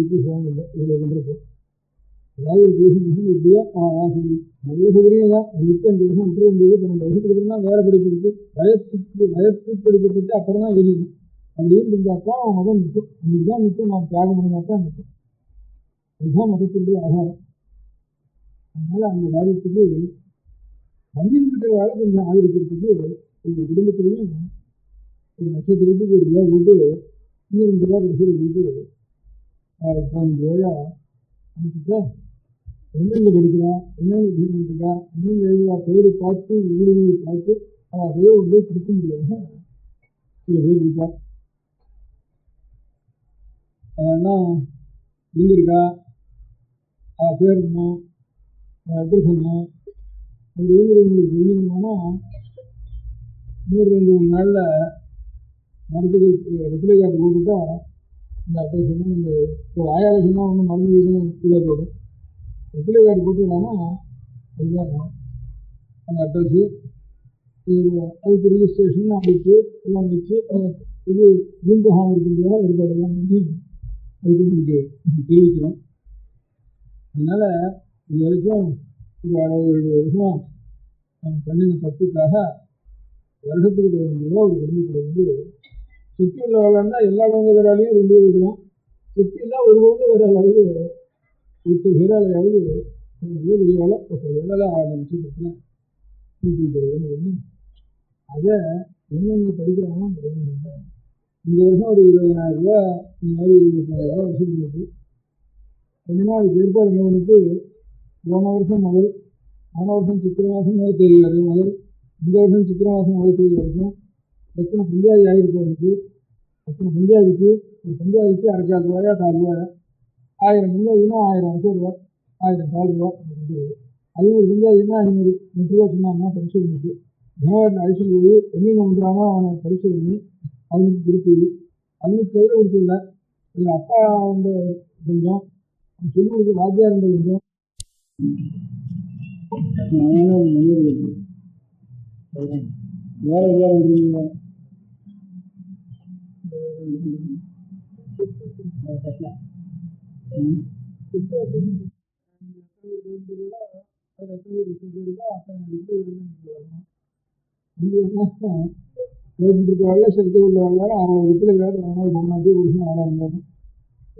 வித்தியாசம் இல்லை இவ்வளோ பண்ணுறப்போ. ஏதாவது ஒரு பேசும் எப்படியோ சொல்லி நல்ல சௌகரியம் தான். இதுக்கு 5 வருஷம் விட்டுற வேண்டியது. 12 வருஷத்துக்கு அப்புறம் தான் வேறு படிப்பு இருக்குது. வயத்து படிப்பு பற்றி அப்புறம் தான் வெளியிடும். அப்படின்னு இருந்தால் தான் அவன் மதம் நிற்கும். அன்றைக்கி தான் நிற்கும். நாம் தியாகம் பண்ணினா தான் நிற்கும். அதுதான் மதத்தினுடைய ஆதாரம். அதனால் அந்த காரியத்துக்கு வங்கியில் இருக்கிறவாழ கொஞ்சம் ஆதரிக்கிறதுக்கு ஒரு குடும்பத்திலையும் ஒரு நட்சத்திரத்துக்கு ஒரு ரூபா போட்டு 2 ரூபா கடைசியில் போட்டு 15 ரூபாயா அனுப்பிட்டா எங்கெங்கே படிக்கிறான், என்னென்ன விஷயம் பண்ணிருக்கா, என்னென்ன எழுதுவா தேடி பார்த்து ஊடுருவி பார்த்து அவன் அதையே வந்து கொடுக்க முடியாத சில பேர் இருக்கா. அவன்னா எங்கே இருக்கா, அவள் பேர் என்ன, அவன் எப்படி சொன்னான் அப்படிங்கிற உங்களுக்கு தெரிஞ்சுக்கணும்னா இன்னொரு 2-3 நாளில் மரத்துக்கு ரிப்ளை கார்டு போட்டுட்டா இந்த அட்ரஸ் வந்து நீங்கள் ஒரு ஆயாவில் சொன்னால் ஒன்றும் மருந்து இதாக போயிடும். ரிப்ளை கார்டு போட்டுக்கலாம்னா அதுதான் அந்த அட்ரஸ்ஸு. அதுக்கு ரிஜிஸ்ட்ரேஷன் அமைப்பு எல்லாம் வச்சு இது கும்பகம் இருக்கின்ற ஏற்பாடெல்லாம் பண்ணி அதுக்கு உங்களுக்கு தெரிவிக்கிறோம். அதனால் இது வரைக்கும் ஒரு 60-70 வருஷமாக நம்ம பண்ணின தப்புக்காக வருஷத்துக்கு 15 ரூபா ஒரு குடும்பத்தில் வந்து சுற்றி உள்ள வேலைன்னா எல்லா குழந்தை வேறாலையும் 2 வைக்கலாம். சுற்றி இல்லை ஒரு குழந்தை வேறாலாவது 10 பேராலையாவது பெரிய வேலை 10 வேலை 6 நட்சத்திரத்தில் கூட்டி தருதுன்னு ஒன்று. அதை எங்கெங்கே படிக்கிறாங்கன்னா அந்த குழந்தைங்க இந்த வருஷம் ஒரு 20,000 ரூபா இந்த மாதிரி 25,000 ரூபா வசூல் பண்ணிட்டு கொஞ்சமாக அதுக்கு ஏற்பாடு என்ன பண்ணிட்டு போன வருஷம் சித்திரை மாதம் 1 தேதி வரைக்கும் முதல் இந்த வருஷம் சித்திரை மாதம் 1 தேதி வரைக்கும் எத்தனை பஞ்சாதி ஆகிருக்கு அவருக்கு, எத்தனை பஞ்சாதிக்கு ஒரு பஞ்சாதிக்கு 1/4 ரூபாயா 4 ரூபாயா, 1000 பஞ்சாதினா 1000 ரூபா, 1000 4 ரூபா. 500 பஞ்சாதினா 500 2 ரூபா சொன்னாங்கன்னா பரிசு பண்ணிட்டு தினவாரில் அழைச்சிட்டு போய் எங்கெங்கே பண்ணுறானோ அவனை பரிசு பண்ணி அவனுக்கு கொடுத்தது. அவனுக்கு கையில் கொடுத்ததில்ல. எங்கள் அப்பா வந்து கொஞ்சம் சொல்லிக் கொடுத்த வாத்தியாரங்கள் கொஞ்சம் வேற வேற விடுறீங்க. வரல செலுத்த உள்ள வரலாறு அவன் ரிப்ளை கார்டு வரணும். முன்னாடி ஒரு வருஷம் 6 இருந்தாலும்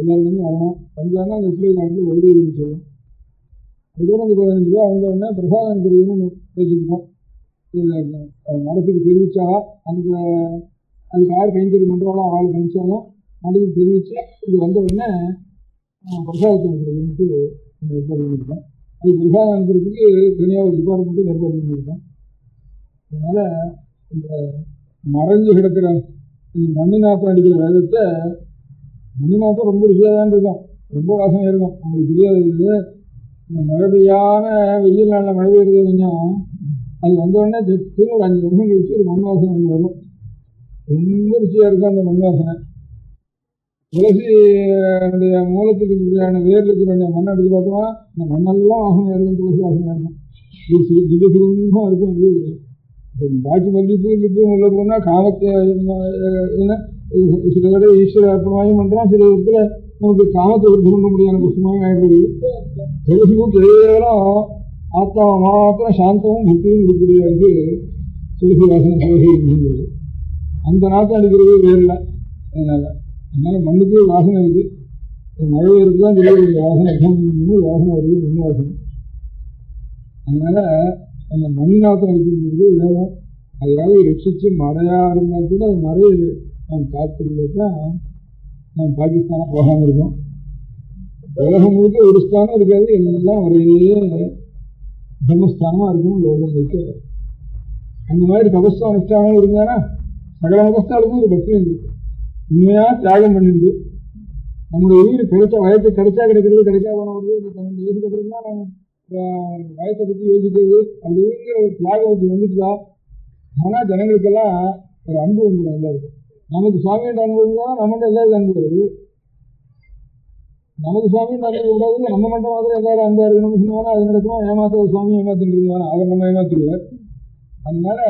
எல்லாருமே வரணும். வந்தாலும் அந்த ரிப்ளை கார்டில் வருதுன்னு சொல்லும். அதுக்கப்புறம் அந்த 15 ரூபா வந்தோடனே பிரசாதம் தெரியும்னு பேசியிருக்கோம். மடத்துக்கு தெரிவித்தா அதுக்கு யார் கைங்கறி பண்ணுறாலோ அவளை கணிச்சாலும் மடத்துக்கு தெரிவித்து இது வந்த உடனே பிரசாதத்தை அனுப்புறதுன்ட்டு ஏற்பாடு பண்ணியிருக்கோம். அது பிரசாதம் அனுப்புறதுக்கு தனியாக ஒரு டிபார்ட்மெண்ட்டு ஏற்பாடு பண்ணியிருக்கோம். அதனால் இந்த மறைஞ்சு கிடக்கிற இந்த மண்ணு நாற்றம் அடிக்கிற வேதத்தை மண்ணு நாற்றம் ரொம்ப ருசியாக தான் இருக்கும், ரொம்ப வாசனையாக இருக்கும். உங்களுக்கு தெரியாது. இந்த மழை பெய்யான வெயில் நாளில் மழை பெய்யுறது கொஞ்சம் அது வந்தோடனே திரும்ப ஒரு 5 வருஷம் கழிச்சு ஒரு மண் வாசனை வந்து வரும். ரொம்ப ருச்சியாக இருக்கும் அந்த மண் வாசனை. துளசியுடைய மூலத்துக்கு இருக்கிற வேரில் இருக்கிற மண்ணை எடுத்து பார்த்தோம்னா இந்த மண்ணெல்லாம் வாசனையாக இருக்கும். துளசி வாசனையாக இருக்கும். திவ்ய சுகமாக இருக்கும். அது பாக்கி மல்லிப்பூ இல்லிப்பூ முல்லைப்பூன்னா காமத்தை என்ன சில தடவை ஈஸ்வர அர்ப்பணமாயும் பண்றோம், சில இடத்துல நமக்கு காமத்தை விருத்தி பண்ண முடியாத புஷ்பமாயும் ஆயிடுறது. துளசிப்பூ கேவலம் ஆத்மாவை மாத்திரம் சாந்தமும் பக்தியும் கொடுக்கக்கூடியது துளசி வாசனை துளசி இருக்கின்றது. அந்த நாட்டம் அடிக்கிறது வேறு இல்லை. அதனால மண்ணுக்கு வாசனை இருக்கு, மழை இருக்குதான் தெரியாது வாசனை வாசனை வருது மண் வாசனை. அதனால அந்த மண் நாட்டம் அடிக்கிறது வேணும். அதையாவது ரட்சிச்சு மழையா இருந்தால் கூட அது மழை நாம் காத்திருந்ததான் நாம் பாகிஸ்தானா போகாமல் இருக்கோம். உலகம் முழுக்க ஒரு ஸ்தானம் இருக்காது, எல்லாம் ஒரே பிரம்மஸ்தானமா இருக்கும் லோகம் முழுக்க. அந்த மாதிரி தபஸ்து அனுஷ்டானம் இருந்தானா சகல மதஸ்தானுக்கும் ஒரு பக்தி இருக்கு. உண்மையா தியாகம் பண்ணிருக்கு. நம்மளுடைய உயிர் கிடைச்ச வயத்தை கிடைச்சா கிடைக்கிறது, கிடைச்சா போனது 12 வயசுக்கு அப்புறம் தான் நம்ம வயத்தை பற்றி யோசிக்கிறது அப்படிங்கிற ஒரு தியாகத்தை வந்துட்டுதா. ஆனா ஜனங்களுக்கெல்லாம் ஒரு அன்பு வந்துடும். எல்லாருக்கும் நமக்கு சுவாமியோட அனுபவம் தான் நம்மகிட்ட எல்லாருக்கும் அன்பு வருது. நமக்கு சுவாமியோட அனுபவம் கூடாது, நம்ம மட்டும் மாதிரி எல்லாரும் அன்பா இருக்கணும்னு சொன்னாலும் அது நடக்குமா? ஏமாத்த சுவாமி ஏமாத்திட்டு இருந்தாலும் அவர் நம்ம ஏமாத்திடுவார். அதனால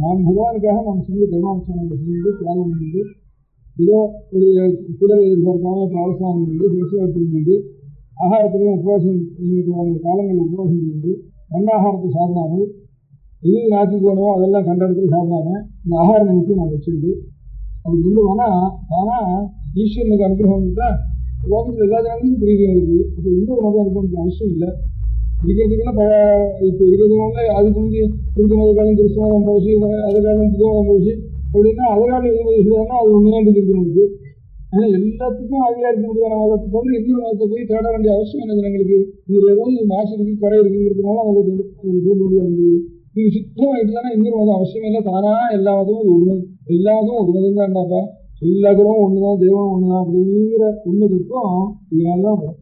நாம் பகவானுக்காக நாம் செஞ்சு கர்மானுஷ்டானங்களை செஞ்சு தியாகம் பண்ணிட்டு ஏதோ ஒரு குடலை எதிர்பார்க்காம பிராவசானம் பண்ணிட்டு விவசாயத்தில் நின்று ஆகாரத்திலையும் உபவாசம் நியமித்த காலங்களில் உபவாசம் இருந்து கண்ணாகாரத்தை சாப்பிடாமல் எது நாட்டுக்கு வேணுமோ அதெல்லாம் கண்ட இடத்துல சாப்பிடாம இந்த ஆகார நிமிஷம் நான் வச்சுருந்து அப்படி இருந்தோம்னா ஆனால் ஈஸ்வரனுக்கு அனுகிரகம் வந்துட்டா லோகத்தில் எல்லா ஜனங்களுக்கும் புரியுது இருக்குது. அப்போ இன்னொரு மதம் இருக்கணும்னு அவசியம் இல்லை. இருக்கிறதுக்குன்னா இப்போ இருக்கிறதுனால அதுக்கு வந்து புரிஞ்ச மத காலம் கிறிஸ்தவம் போச்சு, அதை காலம் புதுவம் போச்சு அப்படின்னா அதை காலம் எது வயசுலன்னா அது உண்மையாண்டு இருக்கணும்க்கு. ஆனால் எல்லாத்துக்கும் ஆகியா இருக்க முடியாத மதத்தை தவிர இன்னொரு மதத்தை போய் தேட வேண்டிய அவசியம் என்ன ஜனங்களுக்கு? இதில் ஏதாவது மாசு இருக்கு குறை இருக்குங்கிறதுனால அதை தோன்ற முடியாது. இது சுத்தமாயிட்டு தானே இன்னொரு மதம் அவசியம் இல்லை. தானா எல்லா மதமும் ஒன்று, எல்லா மதமும் ஒரு மதம் தான்டாப்பா, எல்லா குணமும் ஒண்ணுதான், தெய்வம் ஒண்ணுதான் அப்படிங்கிற உண்மைக்கும் இதனால்தான் வரும்.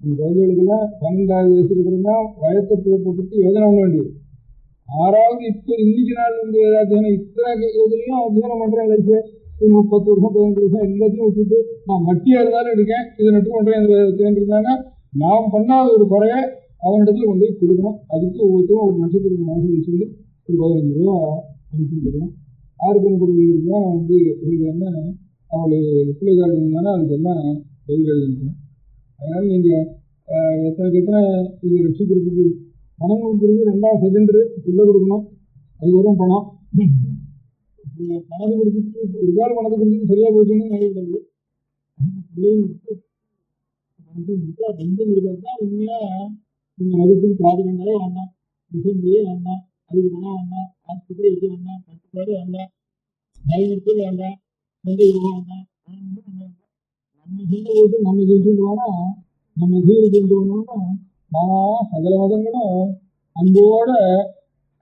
அந்த குழந்தைகளுக்கெல்லாம் 12வது வயசுக்கு பிறந்தான் வயத்தை போட்டு யோஜனை பண்ண வேண்டியது. 6வது இப்ப இன்னைக்கு நாள் வந்து ஏதாச்சும் இத்தனை யோஜனையும் அத்தியானம் பண்றேன். லைஃப் 30 வருஷம் 15 வருஷம் எல்லாத்தையும் வச்சுட்டு நான் மட்டியா இருந்தாலும் இருக்கேன், இதை நட்டு பண்றேன் இருந்தாங்கன்னா நாம் பண்ணாத ஒரு குறைய அவனிடத்துல கொண்டு போய் கொடுக்கணும். அதுக்கு ஒவ்வொருத்தரும் ஒரு நட்சத்திரத்துக்கு மனசு வச்சுட்டு ஒரு 15 ரூபா அனுப்பிச்சு கொடுக்கணும். 6 பெண் கொடுக்குறது தான் வந்து என்ன அவங்களுக்கு பிள்ளைக்காரங்க இருந்தாலும் அதுக்கு எல்லாம் பதில் எழுதிருக்கேன். அதனால நீங்க எத்தனை இது ரசிக்கிறதுக்கு பணம் கொடுக்குறது 2வது செகண்டரி பிள்ளை கொடுக்கணும். அது வரும் பணம். பணத்தை கொடுத்துட்டு ஒரு கால பணத்தை கொடுத்துட்டு சரியா போச்சுன்னு நினைக்கிறது. தான் உண்மையா நீங்க மதத்துக்கு பிராதிகங்களே வேண்டாம், டிசைன்லேயே வேண்டாம், அதுக்கு பணம் வேண்டாம், ஆஸ்பத்திரி வைக்க வேண்டாம், 10 பேர் வேண்டாம், டைவர்ஸே வேண்டாம், வேண்டாம். நம்ம செய்ய போட்டு நம்ம ஜெயிச்சுட்டு போனா நம்ம ஜீவிச்சுட்டு போனோம்னா நான் சகல மதங்களும் அன்போட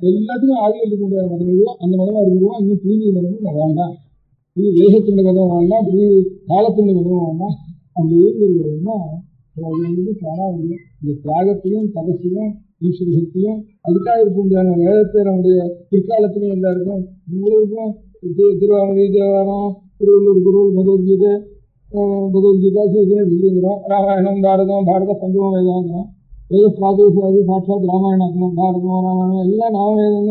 எல்லாத்துக்கும் ஆதிகள் இருக்க முடியாத மதம் இதுவும் அந்த மதமாக இருக்குவோம். இன்னும் புதிய மதமும் வேண்டாம், புது தேசத்தினுடைய மதம் வேண்டாம், புதிய காலத்தினுடைய மதமும் வேண்டாம். அப்படி இருக்கிறதுனா இந்த தியாகத்தையும் தபசையும் ஈஸ்வர சக்தியும் அதுக்காக இருக்க முடியாத வேதத்தை நம்முடைய பிற்காலத்திலையும் எல்லாருக்கும் உங்களுக்கும் திருவாமதி தேவாரம் திருவள்ளூர் குருள் பகவத்கீதை சிவங்கிறோம். ராமாயணம் பாரதம் பஞ்சம வேதாங்கிறோம். வேத பிராதேசி சாட்சாத் ராமாயணம் பாரதம் ராமாயணம் எல்லாம் நான் வேதம்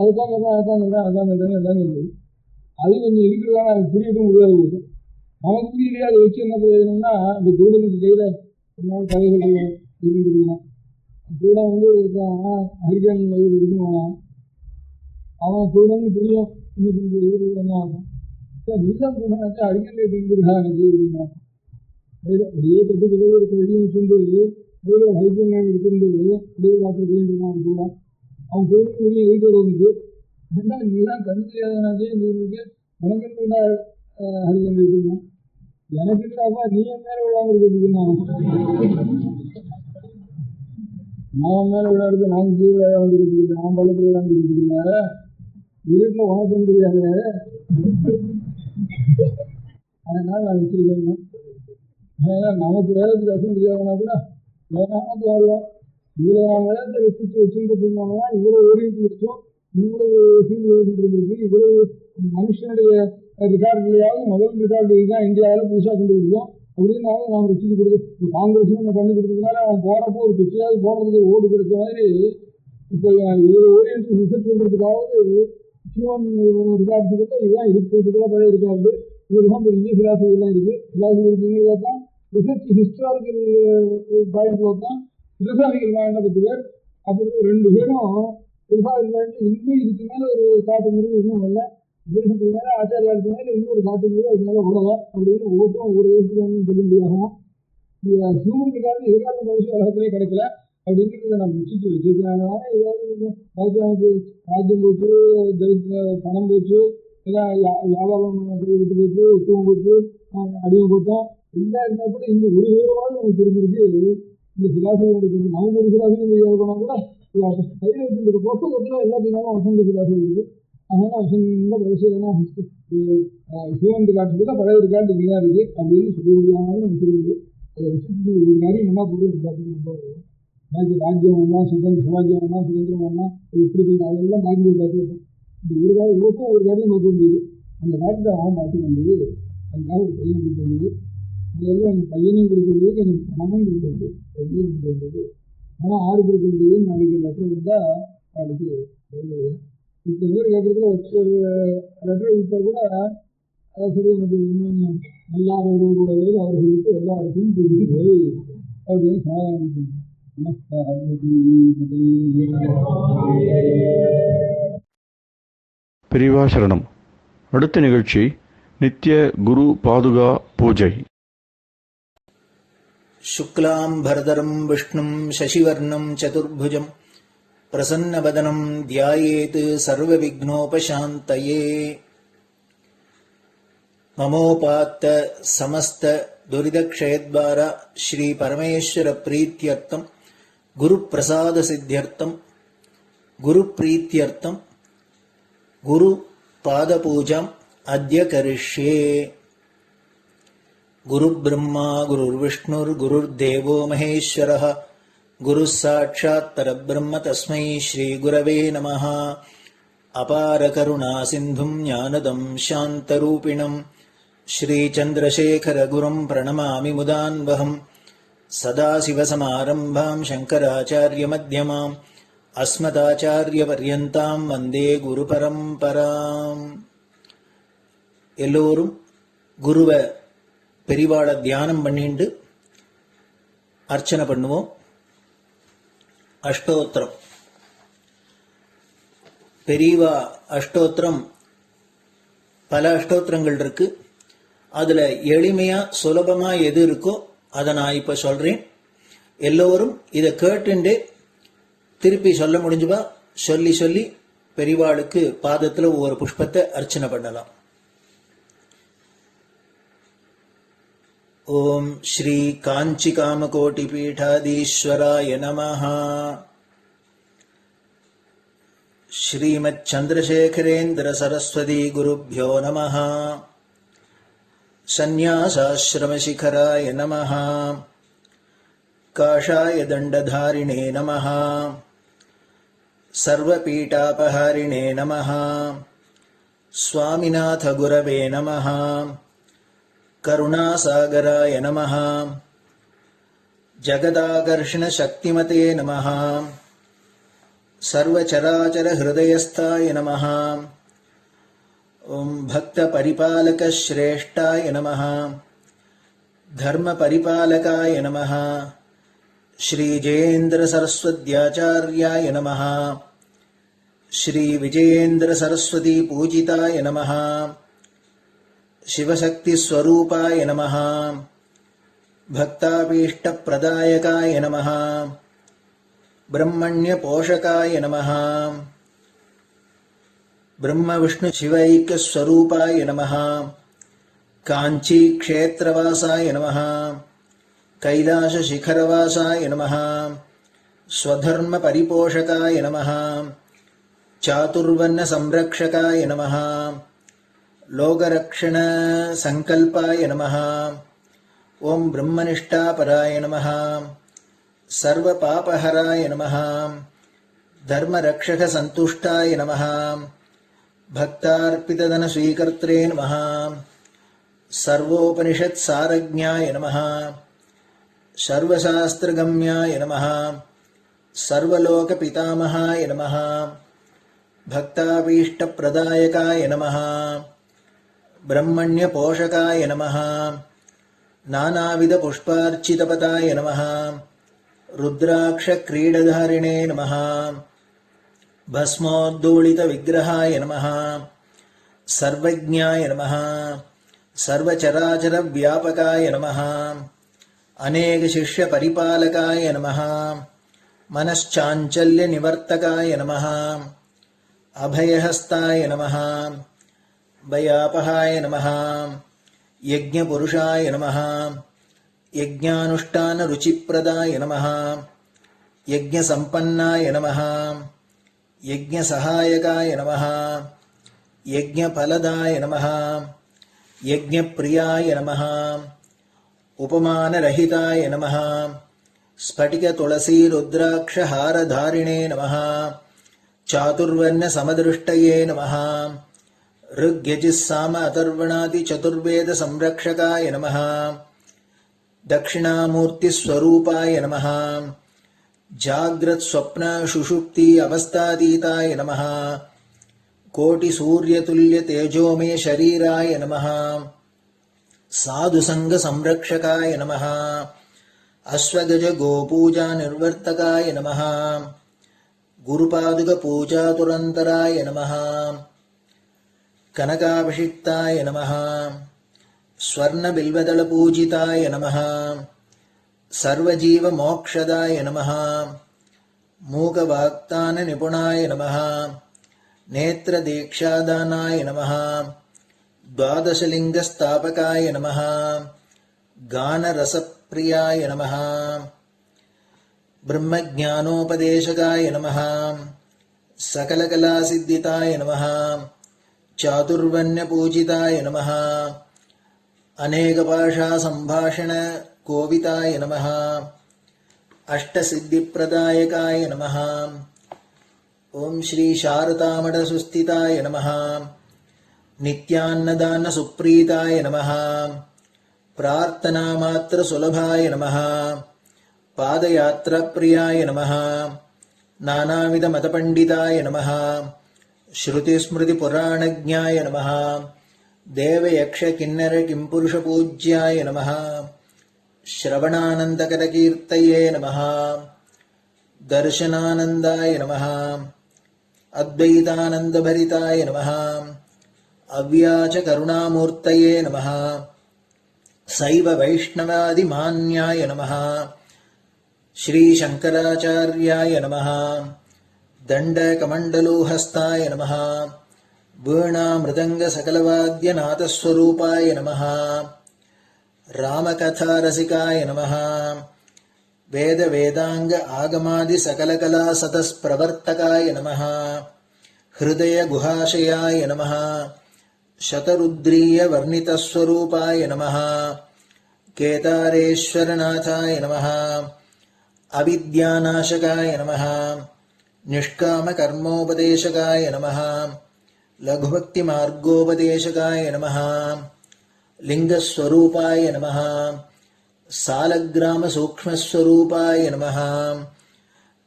அதுதான் எல்லாம் இருக்குது. அது கொஞ்சம் இருக்கிறதான அது புரியட்டும் முடியாது போது நமக்கு புரியலையா அதை வச்சு என்ன பிரயோஜனம்னா இந்த குருடனுக்கு கையில என்ன கதைகள் இருந்துருக்கலாம். கூட வந்து ஹரிஜன் இருக்கணும், அவன் குருடன்னு புரியும். இன்னைக்கு என்ன ஆகும் நீதான் குருடனாச்சா ஹரிஜன் இருந்துருக்கா எனக்கு அப்படின்னா அப்படியே கட்டு கட்டு வெளியே வச்சுட்டு ஹரிஜன் எடுத்துட்டு அப்படியே ராத்திரி போயிட்டு இருக்கான். கூட அவன் குருடன் வெளியே எழுதி வருது. ஏன்னா நீதான் கண் தெரியாதனாச்சே இருக்கு உனக்கு ஹரிஜன் இருக்குன்னா எனக்கு இல்லப்பா நீ என் மேல விழாம இருக்குதுன்னா நான் மேல விளையாடுறது நான் கீழே விளையாண்டு இருக்குது, நான் பள்ளத்துல விளையாண்டு இருக்குதுல்ல இருட்டுல உனக்கும் தெரியாது. அதனால நான் வச்சிருக்கேன். அதனால நமக்கு வேலைக்கு ரசம் தெரியாதுன்னா கூட வேணாமத்து வருவோம். இவ்வளவு நான் வேலையை ரசிச்சு வச்சுட்டு இருந்தாங்கன்னா இவ்வளவு ஓடிட்டு வச்சோம், இவ்வளவு சீல் ஓடிட்டு இருந்திருக்கு, இவ்வளவு மனுஷனுடைய ரெக்கார்டுலையாவது முதல் ரெக்கார்டு தான் இந்தியாவில் புதுசாக கண்டுபிடிக்கும் அப்படின்னாலும் நாம் ரசிச்சு கொடுத்து காங்கிரஸ் நம்ம பண்ணி கொடுத்ததுனால அவன் போறப்போ ஒரு பிச்சையாவது போடுறதுக்கு ஓடு கிடைச்ச மாதிரி இப்போ ஒரு ஓரியன்டல் ரிசர்ச் பண்ணுறதுக்காவது ஹியூமன் ரிகார்ட்ஸுக்குள்ள இதுதான் இருக்கிறதுக்குள்ள பழைய இருக்காது. இதுதான் பெரிய பிலாசபிலாம் இருக்குது. பிலாசபி இருக்குங்கிறத தான் ரிசர்ச் ஹிஸ்டாரிக்கல் பாயிண்ட்ல தான் பிலசாபிக்கல் பாயிண்ட் 10 பேர். அப்படி 2 பேரும் பிலசாபிக்கல் பாயிண்ட் இன்னும் இதுக்கு மேலே ஒரு காட்டுங்கிறது இன்னும் வரல. உபனிஷத்துக்கு மேலே ஆச்சாரியாருக்கு மேலே இன்னொரு காட்டுங்கிறது அதுக்கு மேலே வரல. அப்படின்னு ஒவ்வொருத்தரும் ஒவ்வொரு விஷயத்துக்கு சொல்ல முடியாகும். ஹியூமன் ரிகார்டு எதிர்கால மனுஷ உலகத்திலே கிடைக்கல அப்படிங்கிறத நம்ம நிச்சயிச்சு வச்சிருக்காங்க. ஏதாவது ராஜ்யம் போச்சு, பணம் போச்சு, ஏதாவது வியாபாரம் விட்டு போச்சு, உத்தவம் போச்சு, அடிமை போட்டோம் எல்லாம் இருந்தால் கூட இந்த ஒரு விவரமாக நமக்கு தெரிஞ்சிருக்கு. இந்த பிலாசபி எடுக்கிறது நமக்கு ஒரு பிலாசபி தெரியாதுனா கூட கையில் வச்சுருக்க புத்தகத்தில் எல்லாத்தையும் வசந்த பிலாசபி இருக்குது. அதனால வசந்த பழசு ஏன்னா ஹியூமன் ரிகார்ட்ஸ் கூட பழைய ரிகார்டு இங்கே தான் இருக்குது அப்படின்னு சொல்ல முடியாமல் நமக்கு தெரியுது. அதை வச்சுட்டு ஒரு காரியம் என்ன போடுறது எல்லாத்தையும் நம்ம ராஜ்யம் வேணாம், சுதந்திரம் வேணாம், சுதந்திரம் வேணாம், எப்படி போயிட்டு அதெல்லாம் பாக்கி பார்த்துக்கிட்டோம். இந்த ஒரு காரியம் இவருக்கும் ஒரு காரியம் பார்க்க வேண்டியது. அந்த காரியத்தை அவன் பார்த்துக்க வேண்டியது. அதுக்காக ஒரு பையன் கொடுக்க வேண்டியது. அதெல்லாம் அந்த பையனையும் கொடுக்க வேண்டியது, கொஞ்சம் பணமும் கொடுக்க வேண்டியது, ரெண்டையும் கொடுக்க வேண்டியது. பணம் 6 கொடுக்க வேண்டியது. நாளைக்கு லெட்டர் இருந்தால் அவளுக்கு இத்தனை பேர் கேட்கறதுல ஒரு லெட்டர் கொடுத்தா கூட அதை சரி எனக்கு இன்னும் எல்லா ஒருவரோட வேலை அவர்களுக்கு எல்லாருக்கும் தெரியுது அப்படின்னு சமாதானம். பெரியவா சரணம். அடுத்த நிகழ்ச்சி நித்திய குரு பாதுகா பூஜை. சுக்லாம் பரதரம் விஷ்ணும் சசிவர்ணம் சதுர்புஜம் பிரசன்னவதனம் தியாயேத் சர்வவிக்னோபசாந்தயே. மமோபாத்த சமஸ்த துரிதக்ஷயத்வார ஸ்ரீ பரமேஸ்வர பிரீத்யர்த்தம் குரு பிரசாத சித்தியர்த்தம் குரு பிரீத்யர்த்தம் குரு பாத பூஜாம் அத்ய கரிஷ்யே. குரு பிரம்மா குருர் விஷ்ணுர் குருர் தேவோ மகேஸ்வரः குரு சாட்சாத் பரபிரம்ம தஸ்மை ஸ்ரீ குரவே நமः. அபார கருணா சிந்தும் ஞானதம் சாந்தரூபிணம் ஸ்ரீச்சந்திரசேகர குரும் பிரணமாமி முதான்வகம். சதாசிவசமாரம்பாம் சங்கராச்சாரிய மத்யமாம் அஸ்மதாச்சாரிய பர்யந்தாம் வந்தே குரு பரம்பராம். எல்லோரும் குருவை பெரிவாளை தியானம் பண்ணிண்டு அர்ச்சனை பண்ணுவோம். அஷ்டோத்திரம் பெரியவா அஷ்டோத்திரம் பல அஷ்டோத்திரங்கள் இருக்கு. அதுல எளிமையா சுலபமா எது இருக்கோ அதை நான் இப்ப சொல்றேன். எல்லோரும் இதை கேட்டுண்டே திருப்பி சொல்ல முடிஞ்சுபா சொல்லி சொல்லி பெரிவாளுக்கு பாதத்துல ஒவ்வொரு புஷ்பத்தை அர்ச்சனை பண்ணலாம். ஓம் ஸ்ரீ காஞ்சி காமகோட்டி பீடாதீஸ்வராய நமஹ. ஸ்ரீமத் சந்திரசேகரேந்திர சரஸ்வதி குருப்யோ நமஹ. சந்நியாசாஸ்ரமசிகராய நமஹ. காஷாய தண்டதாரிணே நமஹ. சர்வபீட்டாபஹாரிணே நமஹ. சுவாமிநாத குரவே நமஹ. கருணாசாகராய நமஹ. ஜகதாகர்ஷண சக்திமதே நமஹ. சர்வச்சராச்சர ஹிருதயஸ்தாய நமஹ. ஓம் பக்த பரிபாலக ஸ்ரேஷ்டாய நமஹ. தர்ம பரிபாலகாய நமஹ. ஸ்ரீ ஜெயேந்திர சரஸ்வத்யாச்சார்யாய நமஹ. ஸ்ரீ விஜயேந்திர சரஸ்வதி பூஜிதாய நமஹ. சிவசக்தி ஸ்வரூபாய நமஹ. பக்தாபீஷ்ட பிரதாயகாய நமஹ. பிரம்மண்ய போஷகாய நமஹ. பிரம்ம விஷ்ணு சிவைக்க ஸ்வரூபாய நமஹ. காஞ்சி க்ஷேத்ரவாசாய நமஹ. கைலாச சிகரவாசாய நமஹ. ஸ்வதர்ம பரிபோஷகாய நமஹ. சாதுர்வர்ண சம்ரக்ஷகாய நமஹ. லோகரக்ஷண சங்கல்பாய நமஹ. ஓம் பிரம்மனிஷ்டாபராய நமஹ. சர்வ பாபஹராய நமஹ. தர்மரக்ஷக சந்துஷ்டாய நமஹ. பக்தார்ப்பிததன ஸ்வீகர்த்ரே நமஹ. சர்வோபனிஷத் சாரஜ்ஞாய நமஹ. சர்வசாஸ்திரகம்யாய நமஹ. सर्वलोकपितामहाय नमः। भक्ताभीष्टप्रदायकाय नमः। ब्रह्मण्यपोषकाय नमः। नानाविधपुष्पार्चितपदाय नमः। रुद्राक्षक्रीडधारिणे नमः। भस्मोद्धूलितविग्रहाय नमः। सर्वज्ञाय नमः। सर्वचराचरव्यापकाय नमः। अनेकशिष्यपरिपालकाय नमः। मनश्चाञ्चल्यनिवर्तकाय नमः। अभयहस्ताय नमः। भयापहाय नमः। यज्ञपुरुषाय नमः। यज्ञानुष्ठानरुचिप्रदाय नमः। यज्ञसम्पन्नाय नमः। यज्ञसहायकाय नमः। यज्ञफलदाय नमः। यज्ञप्रियाय नमः। उपमानरहिताय नमः। स्फटिकतुलसीरुद्राक्षहारधारिणे नमः। चातुर्वर्ण्यसमदृष्टये नमः। ऋग्यजुस्साम अथर्वणादिचतुर्वेदसंरक्षकाय नमः। दक्षिणामूर्तिस्वरूपाय नमः। जाग्रत्स्वप्नसुषुप्ति अवस्थातीताय नमः। कोटिसूर्यतुल्यतेजोमे शरीराय नमः। साधुसङ्गसंरक्षकाय नमः। अश्वगजगोपूजानिर्वर्तकाय नमः। गुरुपादुकपूजातुरन्तराय नमः। कनकाभिषिक्ताय नमः। स्वर्णबिल्वदलपूजिताय नमः। सर्वजीवमोक्षदाय नमः। मूकवाक्ताननिपुणाय नमः। नेत्रदीक्षादानाय नमः। द्वादशलिङ्गस्थापकाय नमः। गानरसप्रियाय नमः। ब्रह्मज्ञानोपदेशकाय नमः। सकलकलासिद्धिताय नमः। चातुर्वर्ण्यपूजिताय नमः। अनेकभाषासम्भाषणकोविताय नमः। अष्टसिद्धिप्रदायकाय नमः। ॐ श्री शारदामठसुस्थिताय नमः। नित्यान्नदानसुप्रीताय नमः। प्रार्थनामात्रसुलभाय नमः। पादयात्राप्रियाय नमः। नानाविधमतपण्डिताय नमः। श्रुतिस्मृतिपुराणज्ञाय नमः। देवयक्षकिन्नरकिंपुरुषपूज्याय नमः। श्रवणानन्दकरकीर्तये नमः। दर्शनानन्दाय नमः। अद्वैतानन्दभरिताय नमः। अव्याचकरुणामूर्तये नमः। शैव वैष्णवादिमान्याय नमः। श्रीशङ्कराचार्याय नमः। दण्डकमण्डलोहस्ताय नमः। वीणामृदङ्गसकलवाद्यनाथस्वरूपाय नमः। रामकथारसिकाय नमः। वेदवेदाङ्ग आगमादिसकलकलासतस्प्रवर्तकाय नमः। हृदयगुहाशयाय नमः। शतरुद्रीयवर्णितस्वरूपाय नमः। केदारेश्वरनाथाय नमः। अविद्यानाशकाय नमः। निष्कामकर्मोपदेशकाय नमः। लघुभक्तिमार्गोपदेशकाय नमः। लिङ्गस्वरूपाय नमः। सालग्रामसूक्ष्मस्वरूपाय नमः।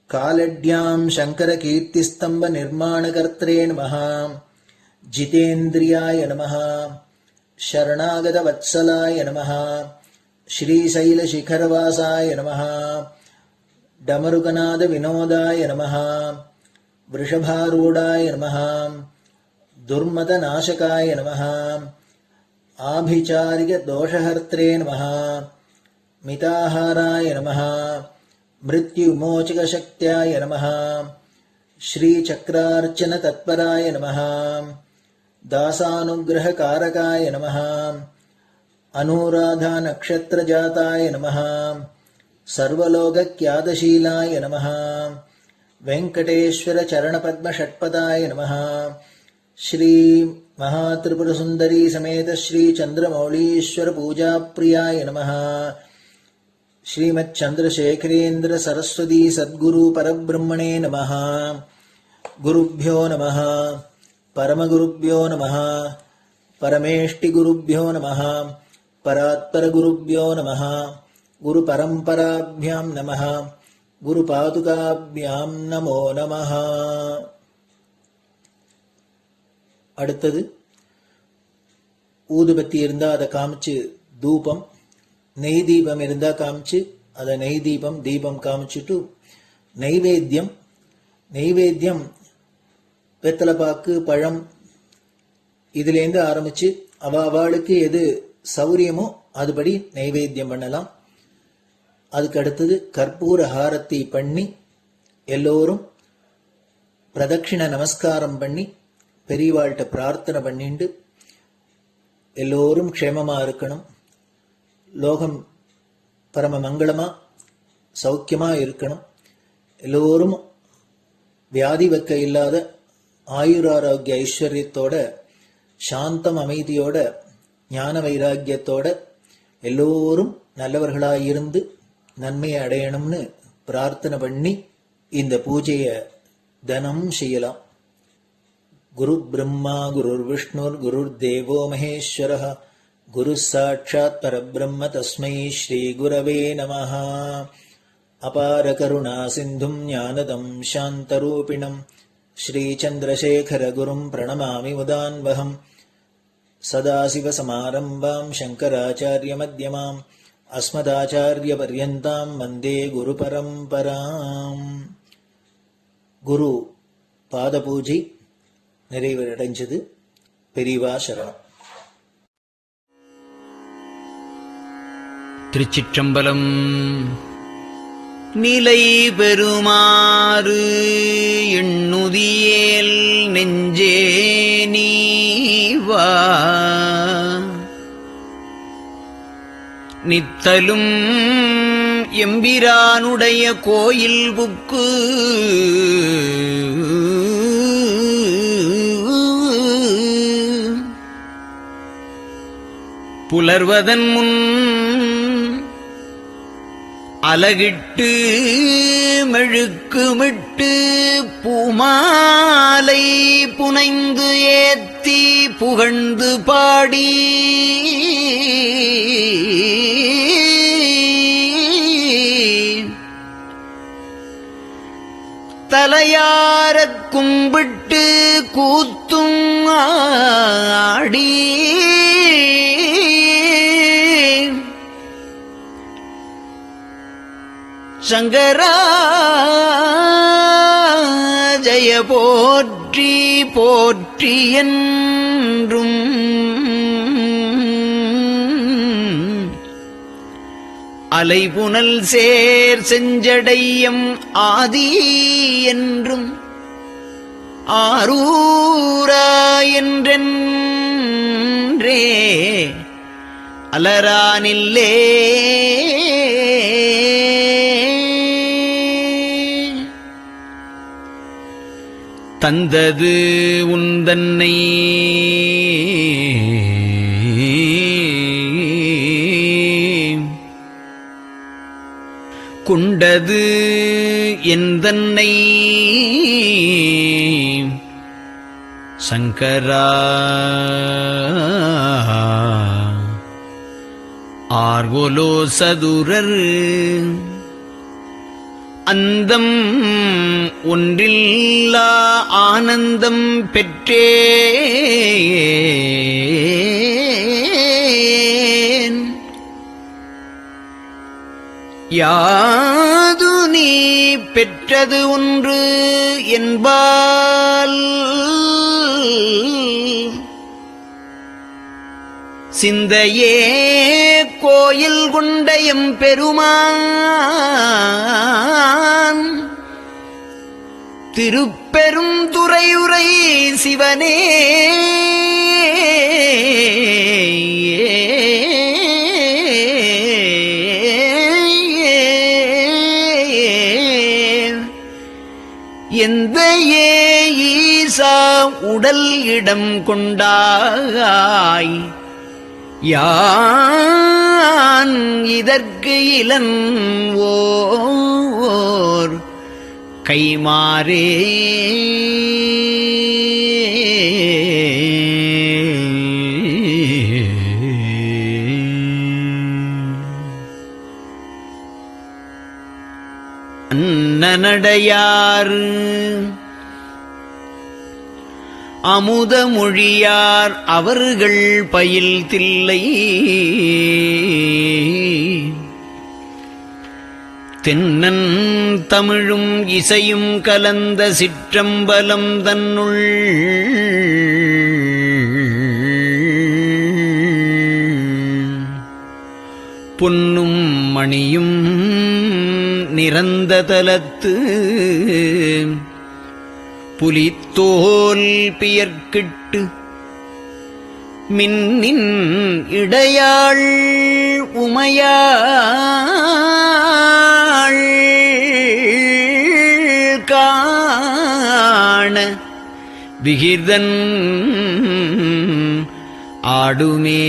कालड्यां शङ्करकीर्तिस्तम्भनिर्माणकर्त्रे नमः। जितेन्द्रियाय नमः। शरणागतवत्सलाय नमः। श्रीशैलशिखरवासाय नमः। डमरुकनादविनोदाय नमः। वृषभारूढाय नमः। दुर्मदनाशकाय नमः। आभिचारिकदोषहर्त्रे नमः। मिताहाराय नमः। मृत्युमोचकशक्त्याय नमः। श्रीचक्रार्चनतत्पराय नमः। दासानुग्रहकारकाय नमः। अनुराधानक्षत्रजाताय नमः। सर्वलोकख्यातशीलाय नमः। वेङ्कटेश्वरचरणपद्मषट्पदाय नमः। श्री महात्रिपुरसुन्दरी समेत श्रीचन्द्रमौलीश्वरपूजाप्रियाय नमः। श्रीमच्चन्द्रशेखरेन्द्र सरस्वती सद्गुरु परब्रह्मणे नमः। गुरुभ्यो नमः। परमगुरुभ्यो नमः। परमेष्टिगुरुभ्यो नमः। परात्परगुरुभ्यो नमः। गुरुपरम्पराभ्यां नमः। குரு பாதுகாபியாம் நமோ நமஹ. அடுத்தது ஊதுபத்தி இருந்தா அதை காமிச்சு தூபம், நெய் தீபம் இருந்தா காமிச்சு அதை நெய் தீபம் தீபம் காமிச்சுட்டு நைவேத்தியம். நைவேத்தியம் வெத்தலைப்பாக்கு, பழம், இதுலேருந்து ஆரம்பிச்சு அவளுக்கு எது சௌரியமோ அதுபடி நைவேத்தியம் பண்ணலாம். அதுக்கு அடுத்தது கற்பூர ஹாரத்தி பண்ணி எல்லோரும் பிரதட்சிண நமஸ்காரம் பண்ணி பெரியவாள்கிட்ட பிரார்த்தனை பண்ணிண்டு எல்லோரும் க்ஷேமமா இருக்கணும், லோகம் பரம மங்களமா சௌக்கியமா இருக்கணும், எல்லோரும் வியாதி வெக்க இல்லாத ஆயுராரோக்கிய ஐஸ்வர்யத்தோட சாந்தம் அமைதியோட ஞான வைராக்கியத்தோட எல்லோரும் நல்லவர்களாயிருந்து நன்மையை அடையணும்னு பிரார்த்தனை பண்ணி இந்த பூஜையை தினம் செய்யலாம். குரு பிரம்மா குருர் விஷ்ணுர் குருர் தேவோ மகேஸ்வரः குரு சாட்சாத் பரபிரம்ம தஸ்மை ஸ்ரீ குரவே நமः. அபார கருணா சிந்தும் ஞானதம் சாந்தரூபிணம் ஸ்ரீச்சந்திரசேகர குரும் பிரணமாமி முதான்வகம். சதாசிவசமாரம்பாம் சங்கராச்சார்யமத்யமாம் அஸ்மதாச்சார்யபர்யந்தாம் வந்தே குரு பரம்பராம். குரு பாத பூஜை நிறைவடைஞ்சது. பெரியவா சரணம். திருச்சிற்றம்பலம். நிலை பெறுமாறு எண்ணுதியேல் நெஞ்சே நீவா, நித்தலும் எம்பிரானுடைய கோயில் புக்கு புலர்வதன் முன் அலகிட்டு மெழுக்குமிட்டு பூமாலை புனைந்து ஏத்தி புகழ்ந்து பாடி தலையாரக் கும்பிட்டு கூத்தும் ஆடி சங்கரா ஜய போற்றி போற்றி என்றும் அலைபுனல் சேர் செஞ்சடையம் ஆதி என்றும் ஆரூரா என்றென்றே அலரானில்லே தந்தது உந்தன்னை கொண்டது எந்தன்னை சங்கரா ஆர்வலோ சதுரர் அந்தம் ஒன்றில்லா ஆனந்தம் பெற்றேன். யாது நீ பெற்றது ஒன்று என்பால் சிந்தையே கோயில் கொண்டயம் பெருமான் திருப்பெரும் துறையுரை சிவனே எந்த ஈசா உடல் இடம் கொண்டாய் யான் இதற்கு இளன்வோர் கைமாறே அன்னநடையாறு அமுதமொழியார் அவர்கள் பயில் தில்லை தென்னன் தமிழும் இசையும் கலந்த சிற்றம்பலம் தன்னுள் பொன்னும் மணியும் நிறந்த தலத்து புலித்தோல் பியர்க்கிட்டு மின்னின் இடையாள் உமையாள் காண விகிர்தன் ஆடுமே.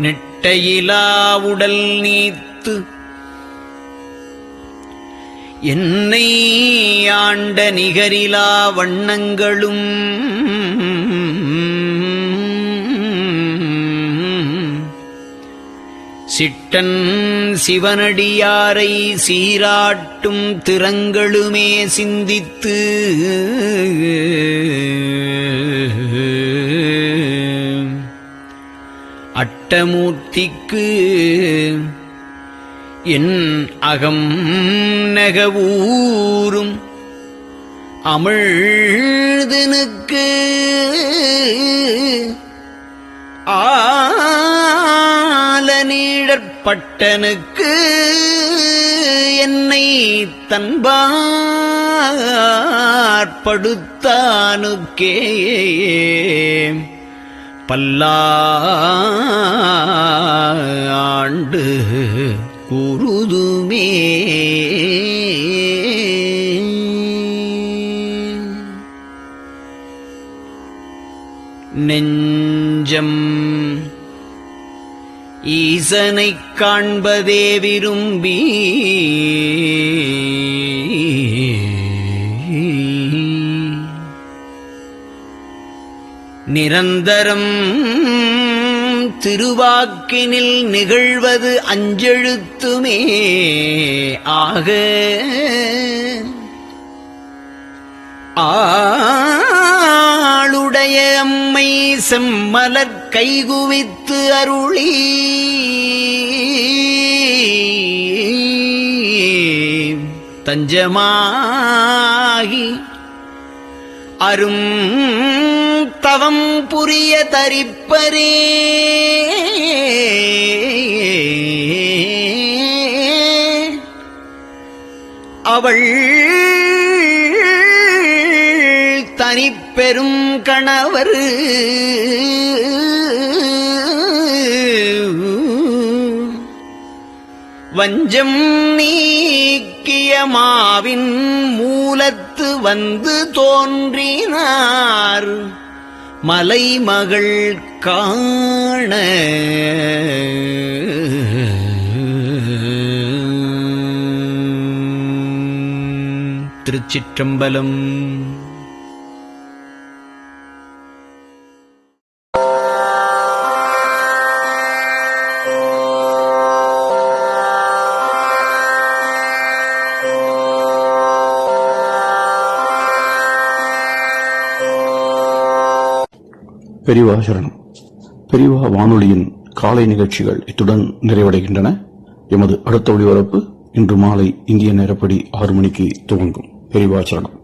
நெட்டையிலா உடல் நீத்து என்னை ஆண்ட நிகரிலா வண்ணங்களும் சிட்டன் சிவனடியாரை சீராட்டும் திறங்களுமே சிந்தித்து அட்டமூர்த்திக்கு என் அகம் நெகவூரும் அமிழ்தனுக்கு ஆலநீழற்பட்டனுக்கு என்னை தன்பாற்படுத்தானுக்கே பல்லாண்டு குருதுமே. நெஞ்சம் ஈசனைக் காண்பதே விரும்பி நிரந்தரம் திருவாக்கினில் நிகழ்வது அஞ்செழுத்துமே ஆக ஆளுடைய அம்மை செம்மலர் கைகுவித்து அருளி தஞ்சமாகி அரும் தவம் புரிய தரிப்பரே. அவள் தனிப்பெரும் கணவர் வஞ்சம் நீக்கிய மாவின் மூலத்து வந்து தோன்றினார் மலைமகள் காண. திருச்சிற்றம்பலம். பெரியவா சரணம். பெரியவா வானொலியின் காலை நிகழ்ச்சிகள் இத்துடன் நிறைவடைகின்றன. எமது அடுத்த ஒளிபரப்பு இன்று மாலை இந்திய நேரப்படி 6 மணிக்கு துவங்கும். பெரியவா சரணம்.